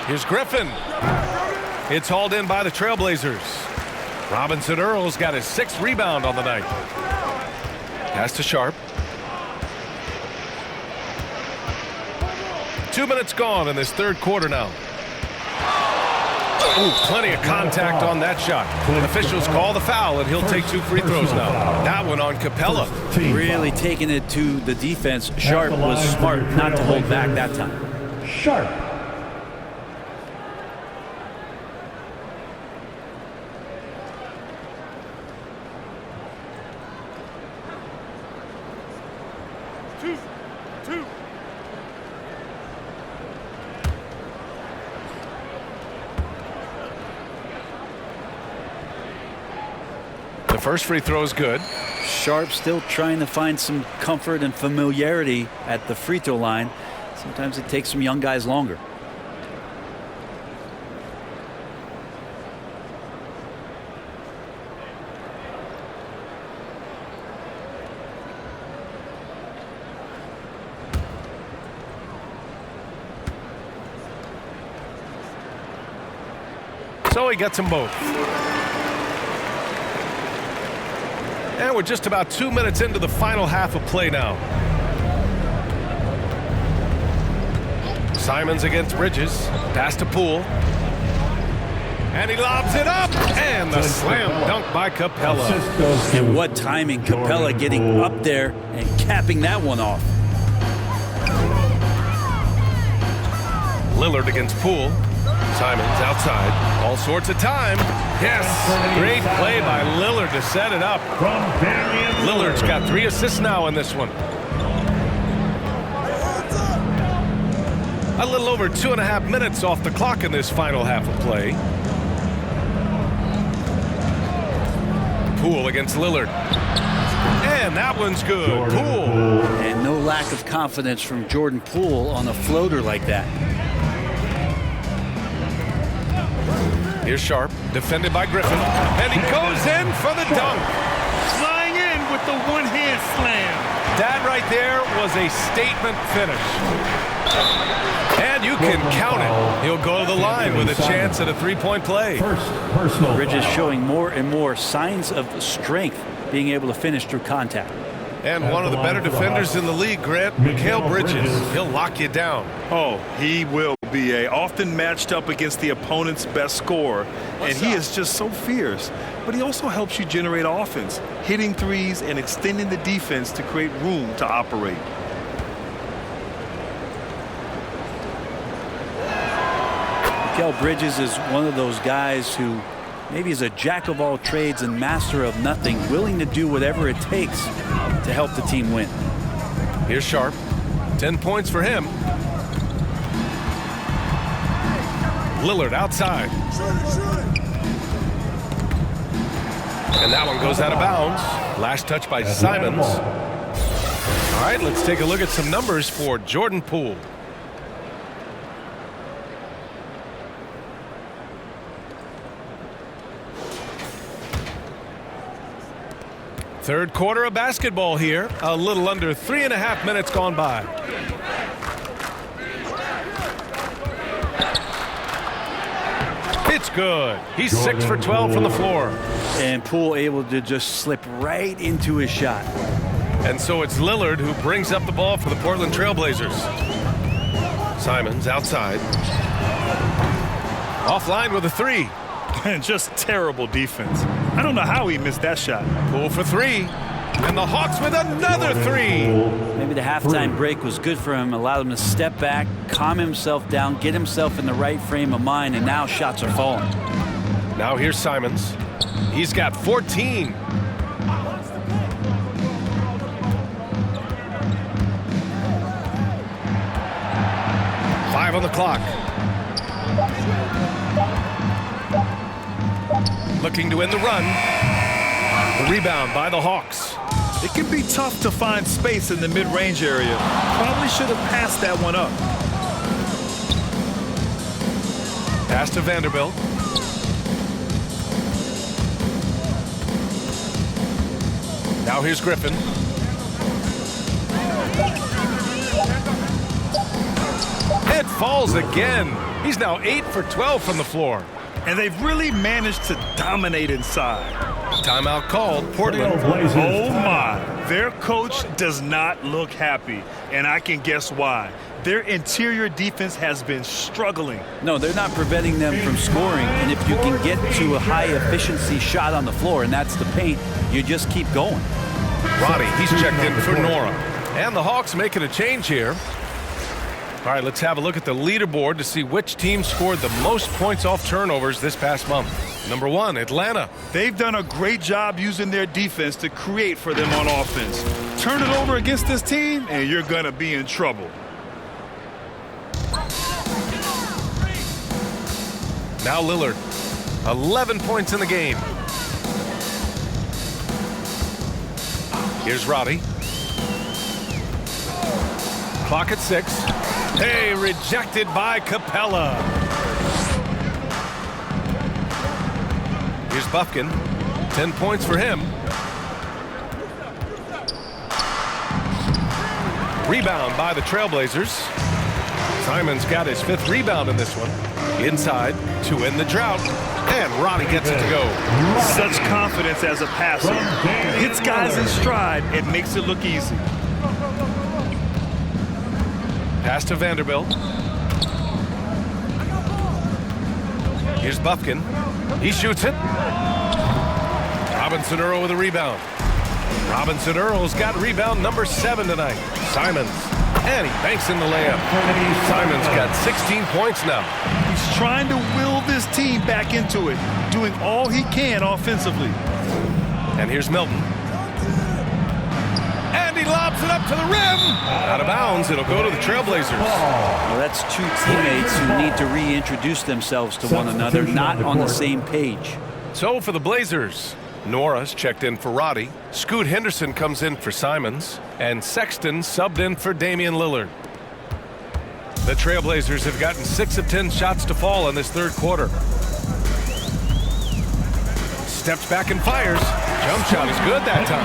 Here's Griffin. It's hauled in by the Trailblazers. Robinson Earl's got his 6th rebound on the night. Pass to Sharp. 2 minutes gone in this third quarter now. Ooh, plenty of contact on that shot. Officials call the foul, and he'll take 2 free throws now. That one on Capella. Really taking it to the defense. Sharp was smart not to hold back that time. Sharp. The first free throw is good. Sharp still trying to find some comfort and familiarity at the free throw line. Sometimes it takes some young guys longer. So he gets them both. And we're just about 2 minutes into the final half of play now. Simons against Bridges. Pass to Poole. And he lobs it up. And the slam dunk by Capella. And what timing. Capella getting up there and capping that one off. Lillard against Poole. Simons outside. All sorts of time. Yes. Great play by Lillard to set it up. Lillard's got 3 assists now in this one. A little over 2.5 minutes off the clock in this final half of play. Poole against Lillard. And that one's good. Poole. And no lack of confidence from Jordan Poole on a floater like that. Here's Sharp, defended by Griffin, and he goes in for the dunk. Flying in with the one-hand slam. That right there was a statement finish. And you can count it. He'll go to the line with a chance at a 3-point play. Bridges showing more and more signs of strength, being able to finish through contact. And one of the better defenders in the league, Grant, Mikal Bridges. He'll lock you down. Oh, he will be often matched up against the opponent's best scorer, and he is just so fierce. But he also helps you generate offense, hitting threes and extending the defense to create room to operate. Mikal Bridges is one of those guys who maybe is a jack of all trades and master of nothing, willing to do whatever it takes to help the team win. Here's Sharp. 10 points for him. Lillard outside. And that one goes out of bounds. Last touch by Simons. All right, let's take a look at some numbers for Jordan Poole. Third quarter of basketball here. A little under 3.5 minutes gone by. It's good. He's 6 for 12 from the floor. And Poole able to just slip right into his shot. And so it's Lillard who brings up the ball for the Portland Trailblazers. Simons outside. Offline with a three. And just terrible defense. I don't know how he missed that shot. Poole for three. And the Hawks with another three. Maybe the halftime break was good for him. Allowed him to step back, calm himself down, get himself in the right frame of mind, and now shots are falling. Now here's Simons. He's got 14. Five on the clock. Looking to end the run. The rebound by the Hawks. It can be tough to find space in the mid-range area. Probably should have passed that one up. Pass to Vanderbilt. Now here's Griffin. It falls again. He's now 8 for 12 from the floor. And they've really managed to dominate inside. Timeout called. Portland. Oh my. Their coach does not look happy. And I can guess why. Their interior defense has been struggling. No, they're not preventing them from scoring. And if you can get to a high efficiency shot on the floor, and that's the paint, you just keep going. Roddy, he's checked in for Nora. And the Hawks making a change here. All right, let's have a look at the leaderboard to see which team scored the most points off turnovers this past month. Number 1, Atlanta. They've done a great job using their defense to create for them on offense. Turn it over against this team, and you're going to be in trouble. Now Lillard. 11 points in the game. Here's Roddy. Clock at 6. Hey, rejected by Capella. Here's Bufkin. 10 points for him. Rebound by the Trailblazers. Simons got his 5th rebound in this one. Inside to end the drought. And Roddy gets it to go. Such confidence as a passer. Hits guys in stride. It makes it look easy. Pass to Vanderbilt. Here's Bufkin. He shoots it. Robinson Earl with a rebound. Robinson Earl's got rebound number 7 tonight. Simons. And he banks in the layup. Simons got 16 points now. He's trying to will this team back into it, doing all he can offensively. And here's Milton. And he lobs it up to the rim. Out of bounds. It'll go to the Trailblazers. Well, that's two teammates who need to reintroduce themselves to one another, not on the same page. So for the Blazers, Nora's checked in for Roddy. Scoot Henderson comes in for Simons. And Sexton subbed in for Damian Lillard. The Trailblazers have gotten 6 of 10 shots to fall in this third quarter. Steps back and fires. Jump shot is good that time.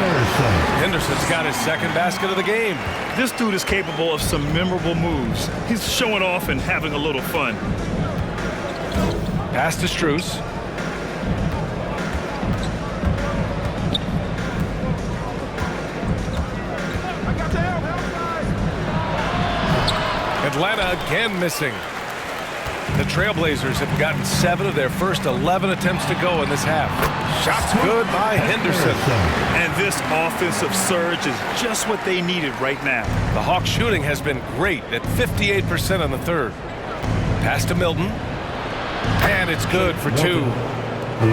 Henderson's got his 2nd basket of the game. This dude is capable of some memorable moves. He's showing off and having a little fun. Pass to Strus. Atlanta again missing. The Trailblazers have gotten 7 of their first 11 attempts to go in this half. Shots good by Henderson. And this offensive surge is just what they needed right now. The Hawks shooting has been great at 58% in the third. Pass to Milton. And it's good for 2.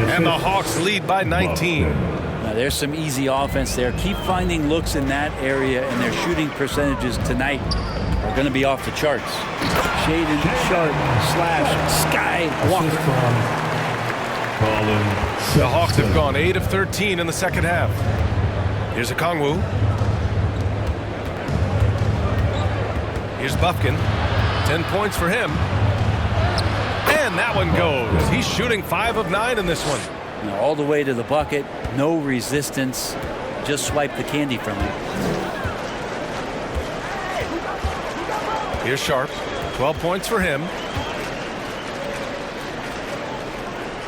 And the Hawks lead by 19. Now, there's some easy offense there. Keep finding looks in that area, and their shooting percentages tonight are going to be off the charts. Shaden Sharp / Sky Walker. The Hawks have gone 8 of 13 in the second half. Here's Okongwu. Here's Bufkin. 10 points for him. And that one goes. He's shooting 5 of 9 in this one. Now, all the way to the bucket. No resistance. just swiped the candy from him. Here's Sharp. 12 points for him.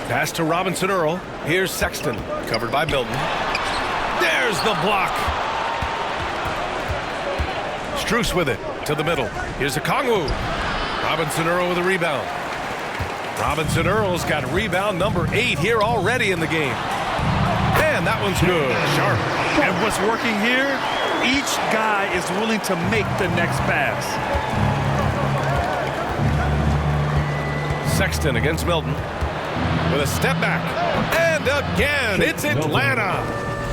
Pass to Robinson Earl. Here's Sexton. Covered by Milton. There's the block. Strus with it to the middle. Here's Okongwu. Robinson Earl with a rebound. Robinson Earl's got rebound number 8 here already in the game. And that one's good. Sharp. And what's working here, each guy is willing to make the next pass. Sexton against Milton with a step back. And again, it's Atlanta.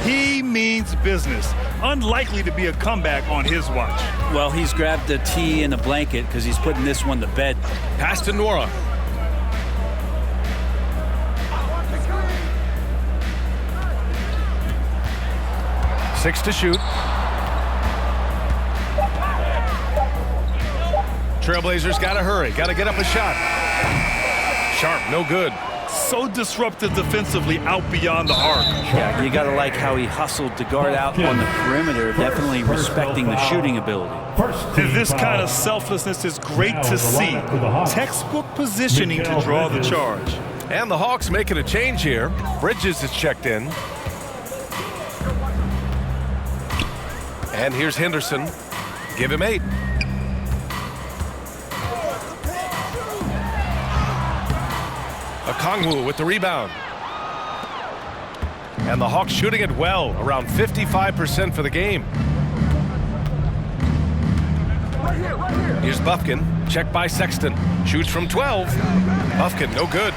He means business. Unlikely to be a comeback on his watch. Well, he's grabbed a tee and a blanket because he's putting this one to bed. Pass to Nora. Six to shoot. Trailblazers got to hurry. Got to get up a shot. Sharp, no good. So disruptive defensively out beyond the arc. Yeah, you got to like how he hustled to guard out on the perimeter, definitely respecting the shooting ability. This kind of selflessness is great to see. Textbook positioning to draw the charge. And the Hawks making a change here. Bridges is checked in. And here's Henderson. Give him 8. Okongwu with the rebound. And the Hawks shooting it well, around 55% for the game. Here's Bufkin, checked by Sexton. Shoots from 12. Bufkin, no good.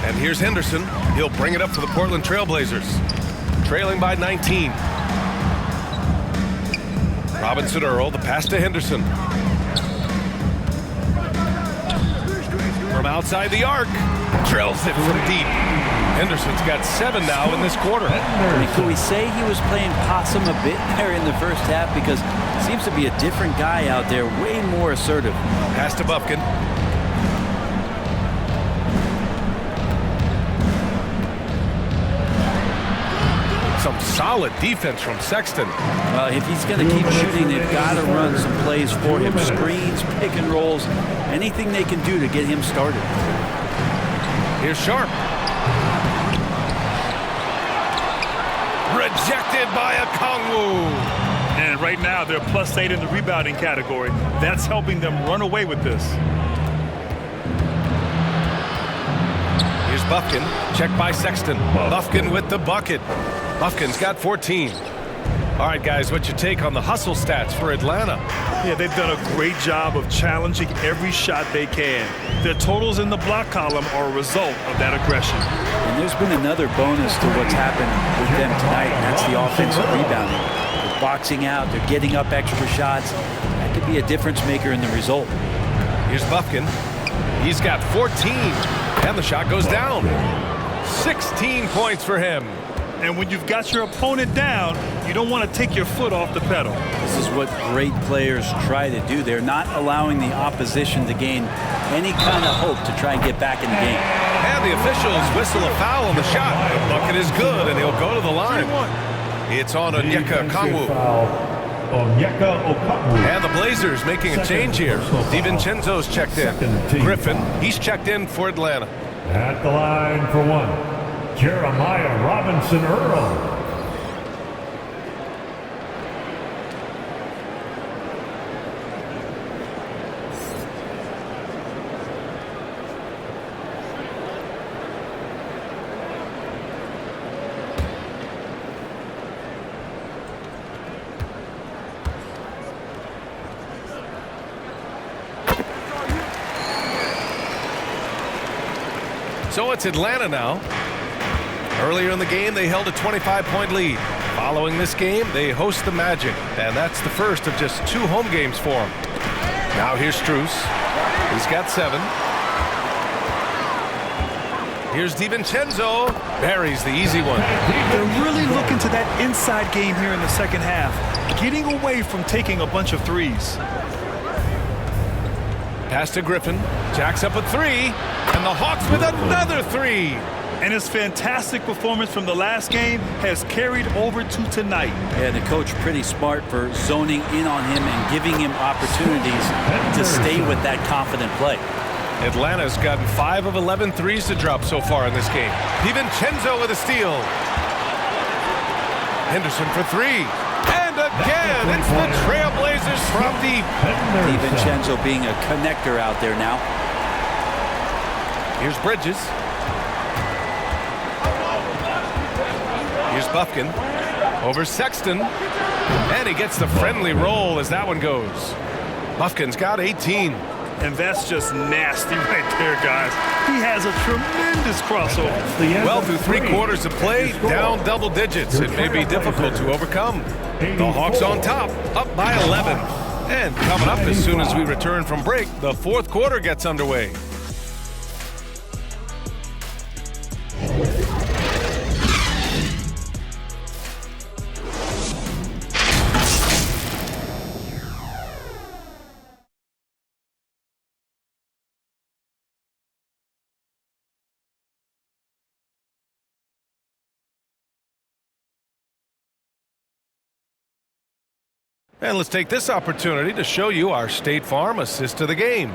And here's Henderson. He'll bring it up for the Portland Trailblazers. Trailing by 19. Robinson Earl, the pass to Henderson. From outside the arc, drills it from deep. Henderson's got 7 now in this quarter. I mean, could we say he was playing possum a bit there in the first half? Because it seems to be a different guy out there, way more assertive. Pass to Bufkin. Some solid defense from Sexton. Well, if he's going to keep shooting, they've got to run some plays for him. Screens, pick and rolls, anything they can do to get him started. Here's Sharp. Rejected by Okongwu. And right now, they're +8 in the rebounding category. That's helping them run away with this. Here's Bufkin, checked by Sexton. Bufkin with the bucket. Bufkin's got 14. All right, guys, what's your take on the hustle stats for Atlanta? Yeah, they've done a great job of challenging every shot they can. Their totals in the block column are a result of that aggression. And there's been another bonus to what's happened with them tonight, and that's the offensive rebounding. They're boxing out, they're getting up extra shots. That could be a difference maker in the result. Here's Bufkin. He's got 14, and the shot goes down. 16 points for him. And when you've got your opponent down, you don't want to take your foot off the pedal. This is what great players try to do. They're not allowing the opposition to gain any kind of hope to try and get back in the game. And the officials whistle a foul on the shot. The bucket is good, and he'll go to the line. It's on Onyeka Okongwu. And the Blazers making a change here. DiVincenzo's checked in. Griffin, he's checked in for Atlanta. At the line for 1. Jeremiah Robinson Earl. So it's Atlanta now. Earlier in the game, they held a 25-point lead. Following this game, they host the Magic, and that's the first of just 2 home games for them. Now here's Strus. He's got 7. Here's DiVincenzo. Buries the easy one. They're really looking to that inside game here in the second half, getting away from taking a bunch of threes. Pass to Griffin. Jacks up a 3, and the Hawks with another 3. And his fantastic performance from the last game has carried over to tonight. Yeah, the coach pretty smart for zoning in on him and giving him opportunities to stay with that confident play. Atlanta's gotten 5 of 11 threes to drop so far in this game. DiVincenzo with a steal. Henderson for 3. And again, it's the Trailblazers from deep. DiVincenzo being a connector out there now. Here's Bridges. Here's Bufkin over Sexton. And he gets the friendly roll as that one goes. Bufkin's got 18. And that's just nasty right there, guys. He has a tremendous crossover. Well, through 3 quarters of play, down double digits. It may be difficult to overcome. The Hawks on top, up by 11. And coming up as soon as we return from break, the 4th quarter gets underway. And let's take this opportunity to show you our State Farm assist to the game.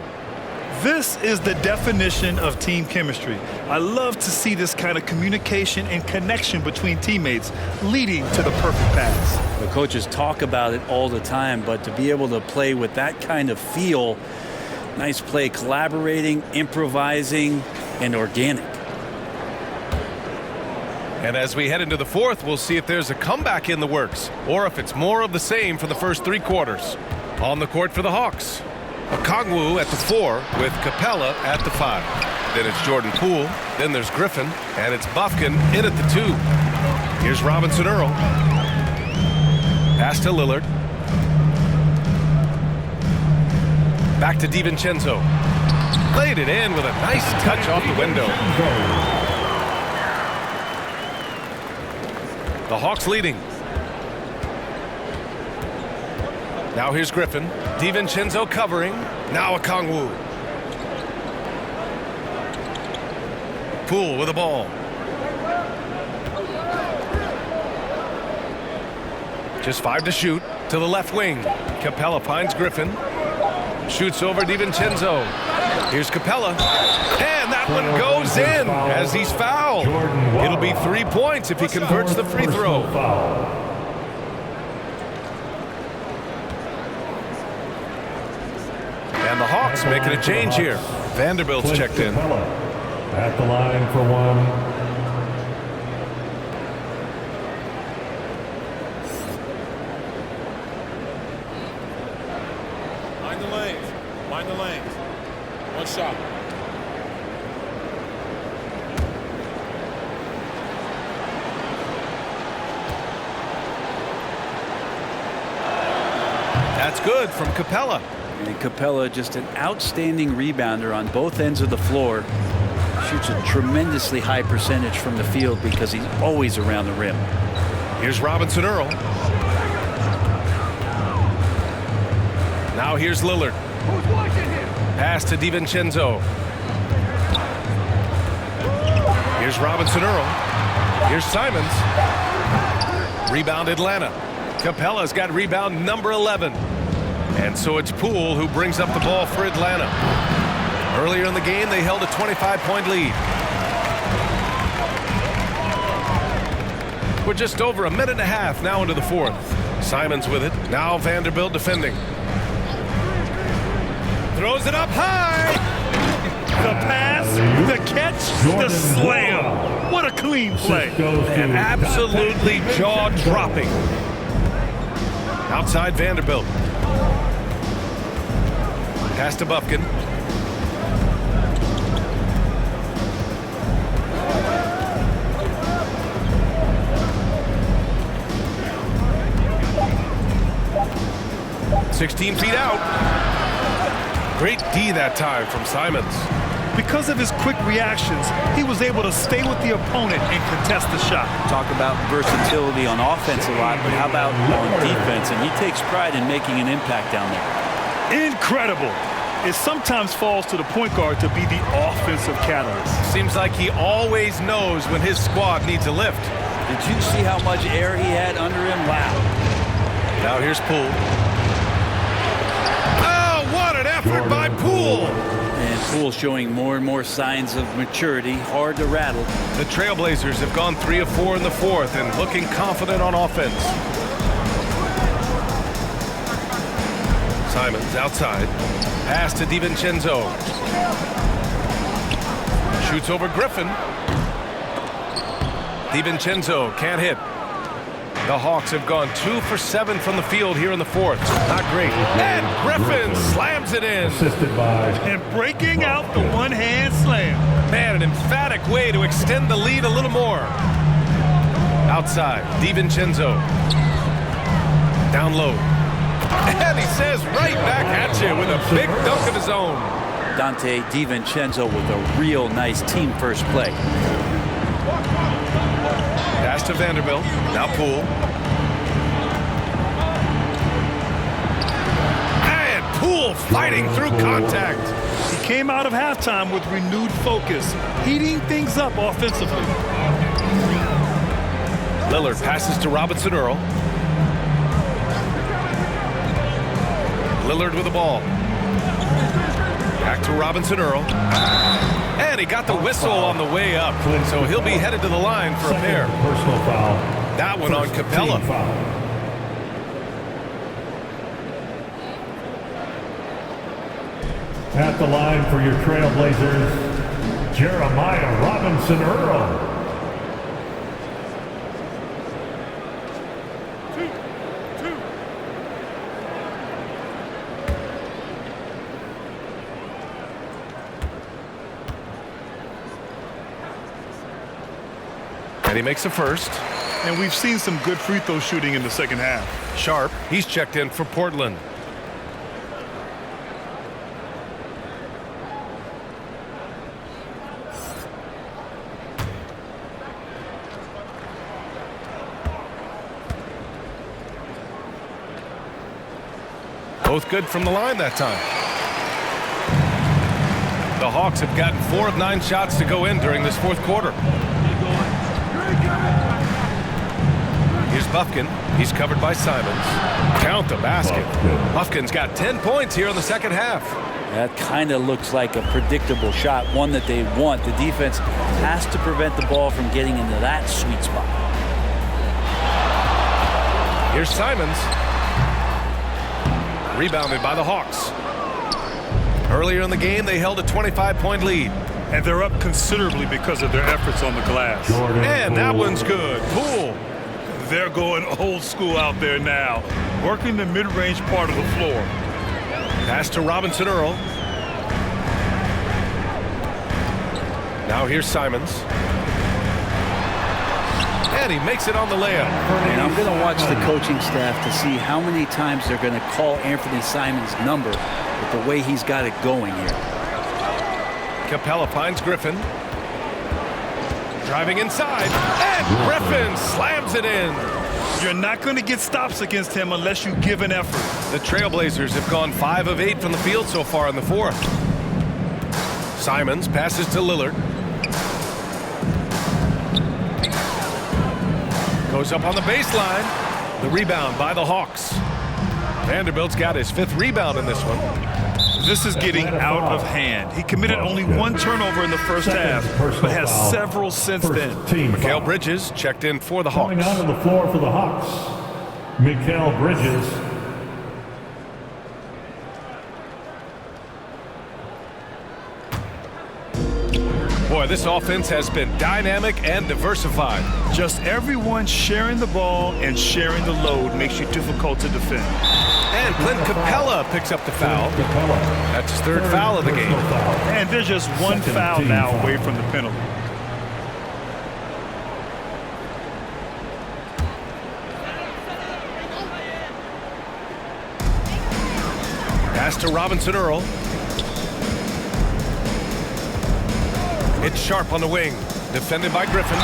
This is the definition of team chemistry. I love to see this kind of communication and connection between teammates leading to the perfect pass. The coaches talk about it all the time, but to be able to play with that kind of feel, nice play, collaborating, improvising, and organic. And as we head into the 4th, we'll see if there's a comeback in the works or if it's more of the same for the first 3 quarters. On the court for the Hawks, Okongwu at the 4 with Capella at the 5. Then it's Jordan Poole, then there's Griffin, and it's Bufkin in at the 2. Here's Robinson Earl. Pass to Lillard. Back to DiVincenzo. Laid it in with a nice touch off the window. The Hawks leading. Now here's Griffin. DiVincenzo covering. Now Okongwu. Poole with the ball. Just 5 to shoot. To the left wing. Capella finds Griffin. Shoots over DiVincenzo. Here's Capella. And that one goes in as he's fouled. It'll be 3 points if he converts the free throw. And the Hawks making a change here. Vanderbilt's checked in. At the line for 1. Mind the lanes. One shot. That's good from Capella. And Capella, just an outstanding rebounder on both ends of the floor. Shoots a tremendously high percentage from the field because he's always around the rim. Here's Robinson Earl. Now here's Lillard. Pass to DiVincenzo. Here's Robinson Earl. Here's Simons. Rebound Atlanta. Capella's got rebound number 11. And so it's Poole who brings up the ball for Atlanta. Earlier in the game, they held a 25-point lead. We're just over a minute and a half now into the 4th. Simons with it. Now Vanderbilt defending. Throws it up high. The pass, the catch, the slam. What a clean play. And absolutely jaw-dropping. Outside Vanderbilt. Pass to Bufkin. "16 feet out." Great D that time from Simons. Because of his quick reactions, he was able to stay with the opponent and contest the shot. Talk about versatility on offense a lot, but how about on defense? And he takes pride in making an impact down there. Incredible. it sometimes falls to the point guard to be the offensive catalyst. Seems like he always knows when his squad needs a lift. Did you see how much air he had under him? Wow. Now here's Poole. Oh, what an effort by Poole! And Poole showing more and more signs of maturity, hard to rattle. The Trailblazers have gone 3 of 4 in the fourth and looking confident on offense. Simons outside. Pass to DiVincenzo. Shoots over Griffin. DiVincenzo can't hit. The Hawks have gone 2 for 7 from the field here in the fourth. Not great. And Griffin slams it in. Assisted by... And breaking out the one-hand slam. Man, an emphatic way to extend the lead a little more. Outside, DiVincenzo. Down low. And he says right back at you with a big dunk of his own. Dante DiVincenzo with a real nice team-first play. Pass to Vanderbilt. Now Poole. And Poole fighting through contact. He came out of halftime with renewed focus, heating things up offensively. Lillard passes to Robinson Earl. Lillard with the ball. Back to Robinson Earl. And he got the whistle on the way up. So he'll be headed to the line for a pair. Personal foul. That one on Capella. At the line for your Trailblazers, Jeremiah Robinson Earl. And he makes a first. And we've seen some good free throw shooting in the second half. Sharp, he's checked in for Portland. Both good from the line that time. The Hawks have gotten 4 of 9 shots to go in during this fourth quarter. Here's Bufkin. He's covered by Simons. Count the basket. Bufkin's got 10 points here in the second half. That kind of looks like a predictable shot, one that they want. The defense has to prevent the ball from getting into that sweet spot. Here's Simons. Rebounded by the Hawks. Earlier in the game, they held a 25-point lead. And they're up considerably because of their efforts on the glass. And that one's good. Poole. They're going old school out there now, working the mid-range part of the floor. Pass to Robinson Earl. Now here's Simons. And he makes it on the layup. And I'm going to watch the coaching staff to see how many times they're going to call Anthony Simons' number with the way he's got it going here. Capella finds Griffin. Driving inside, and Griffin slams it in. You're not going to get stops against him unless you give an effort. The Trailblazers have gone 5 of 8 from the field so far in the fourth. Simons passes to Lillard. Goes up on the baseline. The rebound by the Hawks. Vanderbilt's got his 5th rebound in this one. This is getting out of hand. He committed only 1 turnover in the first half, but has several since then. Mikal Bridges checked in for the Hawks. Coming onto the floor for the Hawks, Mikal Bridges. Boy, this offense has been dynamic and diversified. Just everyone sharing the ball and sharing the load makes you difficult to defend. And Clint Capella picks up the foul. That's his 3rd foul of the game. And there's just 1 foul now away from the penalty. Pass to Robinson Earl. It's Sharp on the wing. Defended by Griffin.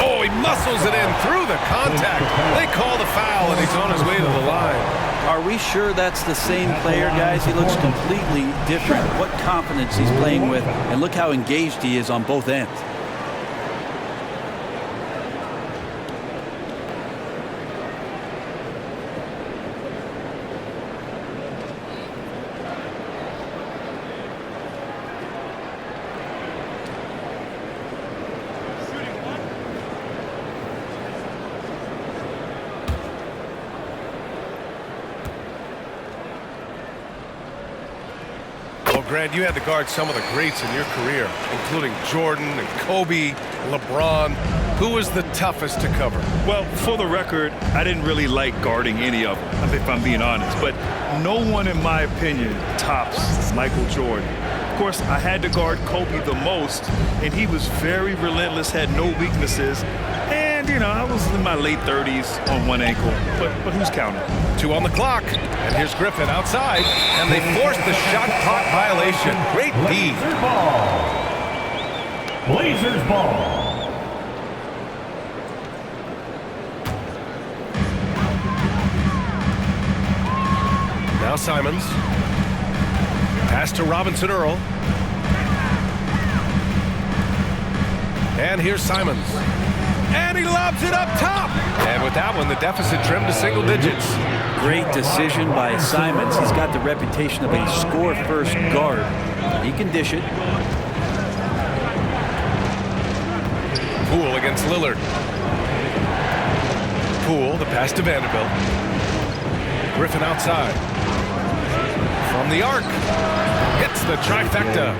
Oh, he muscles it in through the contact. They call the foul, and he's on his way to the line. Are we sure that's the same player, guys? He looks completely different. What confidence he's playing with, and look how engaged he is on both ends. Grant, you had to guard some of the greats in your career, including Jordan and Kobe, LeBron. Who was the toughest to cover? Well, for the record, I didn't really like guarding any of them, if I'm being honest. But no one, in my opinion, tops Michael Jordan. Of course, I had to guard Kobe the most, and he was very relentless, had no weaknesses. And, you know, I was in my late 30s on one ankle, but who's counting? 2 on the clock, and here's Griffin outside, and they forced the shot clock violation. Great D. Blazers ball. Now Simons. Pass to Robinson Earl. And here's Simons. And he lobs it up top. And with that one, the deficit trimmed to single digits. Great decision by Simons. He's got the reputation of a score-first guard. He can dish it. Poole against Lillard. Poole, the pass to Vanderbilt. Griffin outside. From the arc. Hits the trifecta.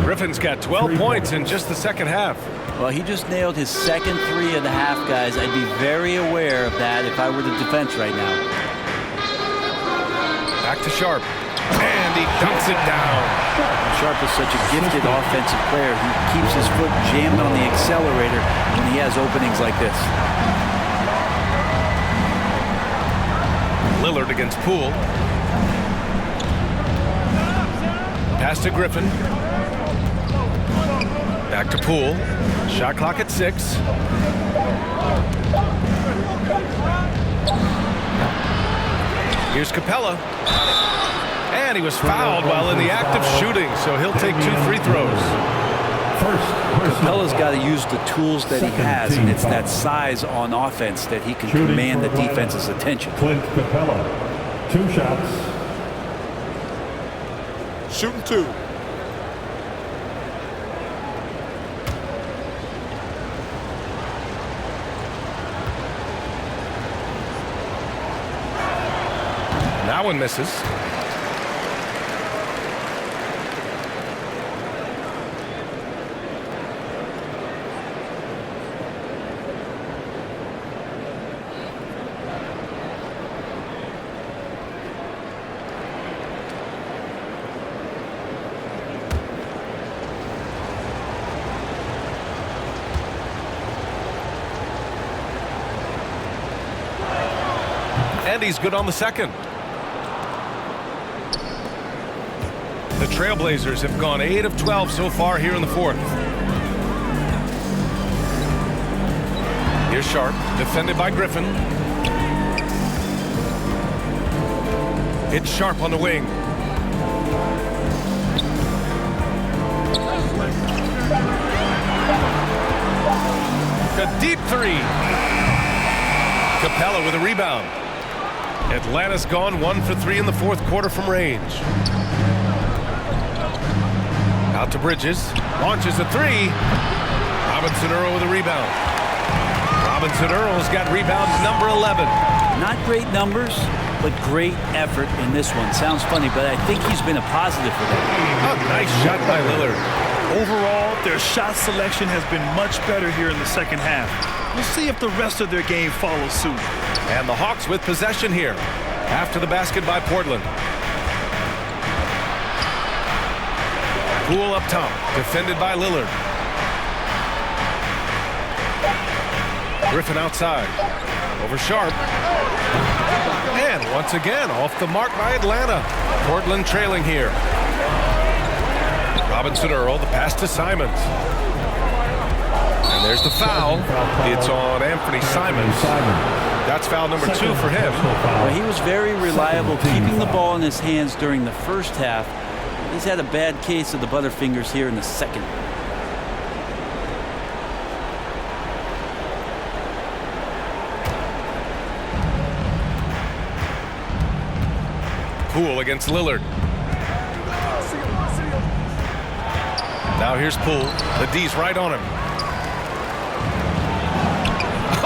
Griffin's got 12 points in just the second half. Well, he just nailed his second 3.5, guys. I'd be very aware of that if I were the defense right now. Back to Sharp. And he dunks it down. Sharp is such a gifted offensive player. He keeps his foot jammed on the accelerator when he has openings like this. Lillard against Poole. Pass to Griffin. Back to Poole. Shot clock at 6. Here's Capella. And he was fouled while in the act of shooting, so he'll take 2 free throws. Capella's got to use the tools that he has, and it's that size on offense that he can command the defense's attention. Clint Capella, 2 shots. Shooting 2. That one misses. And he's good on the second. The Trailblazers have gone 8 of 12 so far here in the fourth. Here's Sharp, defended by Griffin. It's Sharp on the wing. A deep 3. Capella with a rebound. Atlanta's gone 1 for 3 in the fourth quarter from range. Out to Bridges, launches a 3. Robinson Earl with a rebound. Robinson Earl's got rebound number 11. Not great numbers, but great effort in this one. Sounds funny, but I think he's been a positive for them. A nice shot by Lillard. Overall, their shot selection has been much better here in the second half. We'll see if the rest of their game follows suit. And the Hawks with possession here after the basket by Portland. Poole up top, defended by Lillard. Griffin outside, over Sharp. And once again, off the mark by Atlanta. Portland trailing here. Robinson Earl, the pass to Simons. And there's the foul. It's on Anthony Simons. That's foul number 2 for him. Well, he was very reliable, keeping the ball in his hands during the first half. He's had a bad case of the butterfingers here in the second. Poole against Lillard. Now here's Poole. The D's right on him.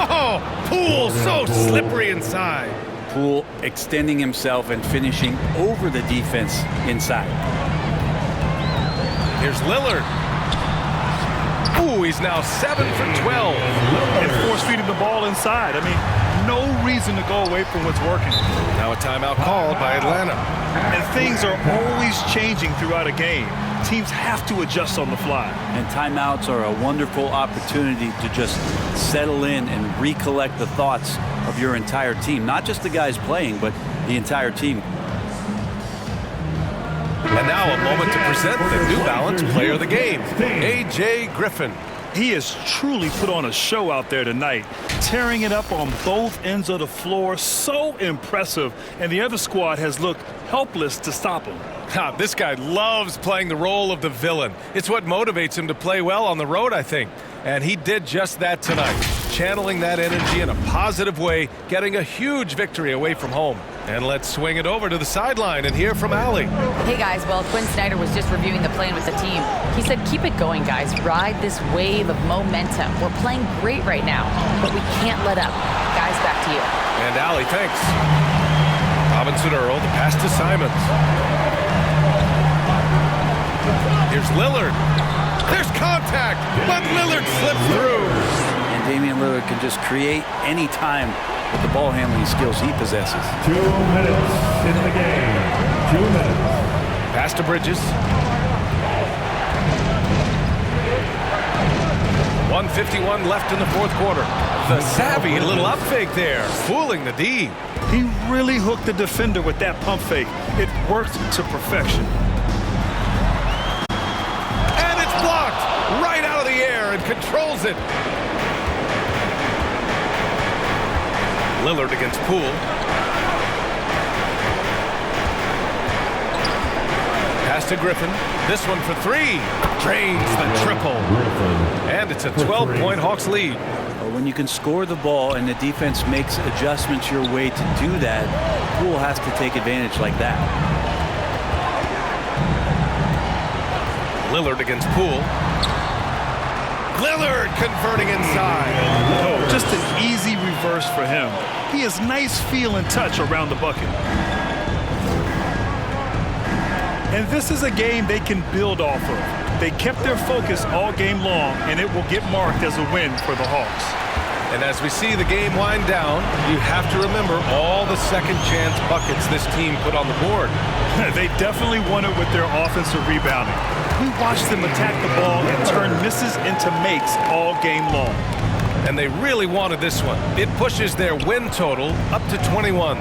Oh, Poole so slippery inside. Poole extending himself and finishing over the defense inside. Here's Lillard. Ooh, he's now 7 for 12. And force-feeding the ball inside. I mean, no reason to go away from what's working. Now a timeout called by Atlanta. And things are always changing throughout a game. Teams have to adjust on the fly. And timeouts are a wonderful opportunity to just settle in and recollect the thoughts of your entire team. Not just the guys playing, but the entire team. And now a moment to present the New Balance Player of the Game, A.J. Griffin. He has truly put on a show out there tonight, tearing it up on both ends of the floor. So impressive, and the other squad has looked helpless to stop him. This guy loves playing the role of the villain. It's what motivates him to play well on the road, I think. And he did just that tonight, channeling that energy in a positive way, getting a huge victory away from home. And let's swing it over to the sideline and hear from Allie. Hey guys, well, Quinn Snyder was just reviewing the plan with the team. He said, keep it going, guys. Ride this wave of momentum. We're playing great right now, but we can't let up. Guys, back to you. And Allie, thanks. Robinson Earl, the pass to Simons. Here's Lillard. There's contact, but Lillard slips through. And Damian Lillard can just create any time with the ball handling skills he possesses. 2 minutes in the game. 2 minutes. Pass to Bridges. 1:51 left in the fourth quarter. The savvy little up fake there, fooling the D. He really hooked the defender with that pump fake. It worked to perfection. And it's blocked right out of the air and controls it. Lillard against Poole. Pass to Griffin. This one for 3. Drains the triple. And it's a 12-point Hawks lead. Well, when you can score the ball and the defense makes adjustments your way to do that, Poole has to take advantage like that. Lillard against Poole. Lillard converting inside. Oh, just an easy reverse for him. He has nice feel and touch around the bucket. And this is a game they can build off of. They kept their focus all game long, and it will get marked as a win for the Hawks. And as we see the game wind down, you have to remember all the second chance buckets this team put on the board. They definitely won it with their offensive rebounding. We watched them attack the ball and turn misses into makes all game long. And they really wanted this one. It pushes their win total up to 21.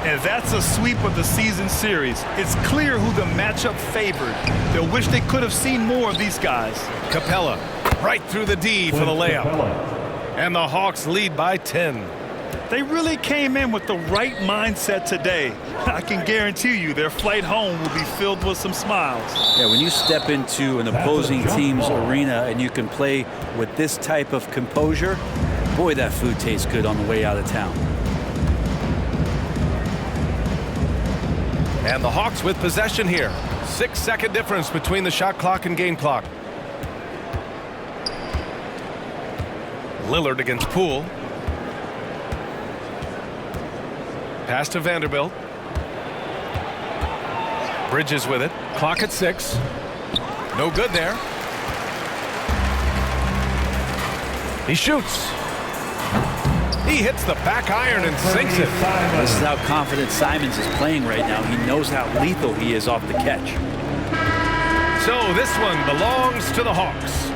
And that's a sweep of the season series. It's clear who the matchup favored. They'll wish they could have seen more of these guys. Capella right through the D for the layup. And the Hawks lead by 10. They really came in with the right mindset today. I can guarantee you their flight home will be filled with some smiles. Yeah, when you step into an opposing team's arena and you can play with this type of composure, boy, that food tastes good on the way out of town. And the Hawks with possession here. 6-second difference between the shot clock and game clock. Lillard against Poole. Pass to Vanderbilt. Bridges with it. Clock at 6. No good there. He shoots. He hits the back iron and sinks it. This is how confident Simons is playing right now. He knows how lethal he is off the catch. So this one belongs to the Hawks.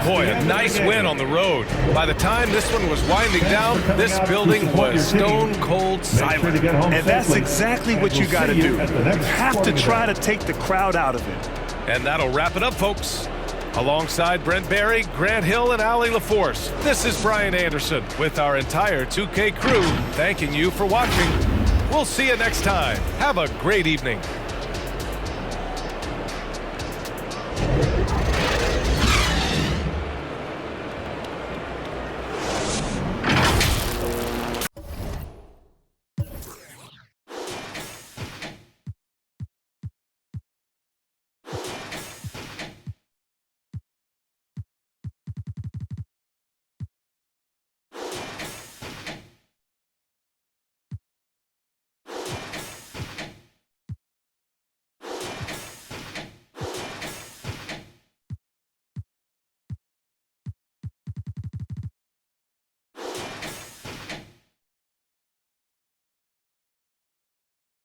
Boy, a nice win on the road. By the time this one was winding down, this building was stone cold silent. And that's exactly what you got to do. You have to try to take the crowd out of it. And that'll wrap it up, folks. Alongside Brent Barry, Grant Hill, and Allie LaForce, this is Brian Anderson with our entire 2K crew thanking you for watching. We'll see you next time. Have a great evening.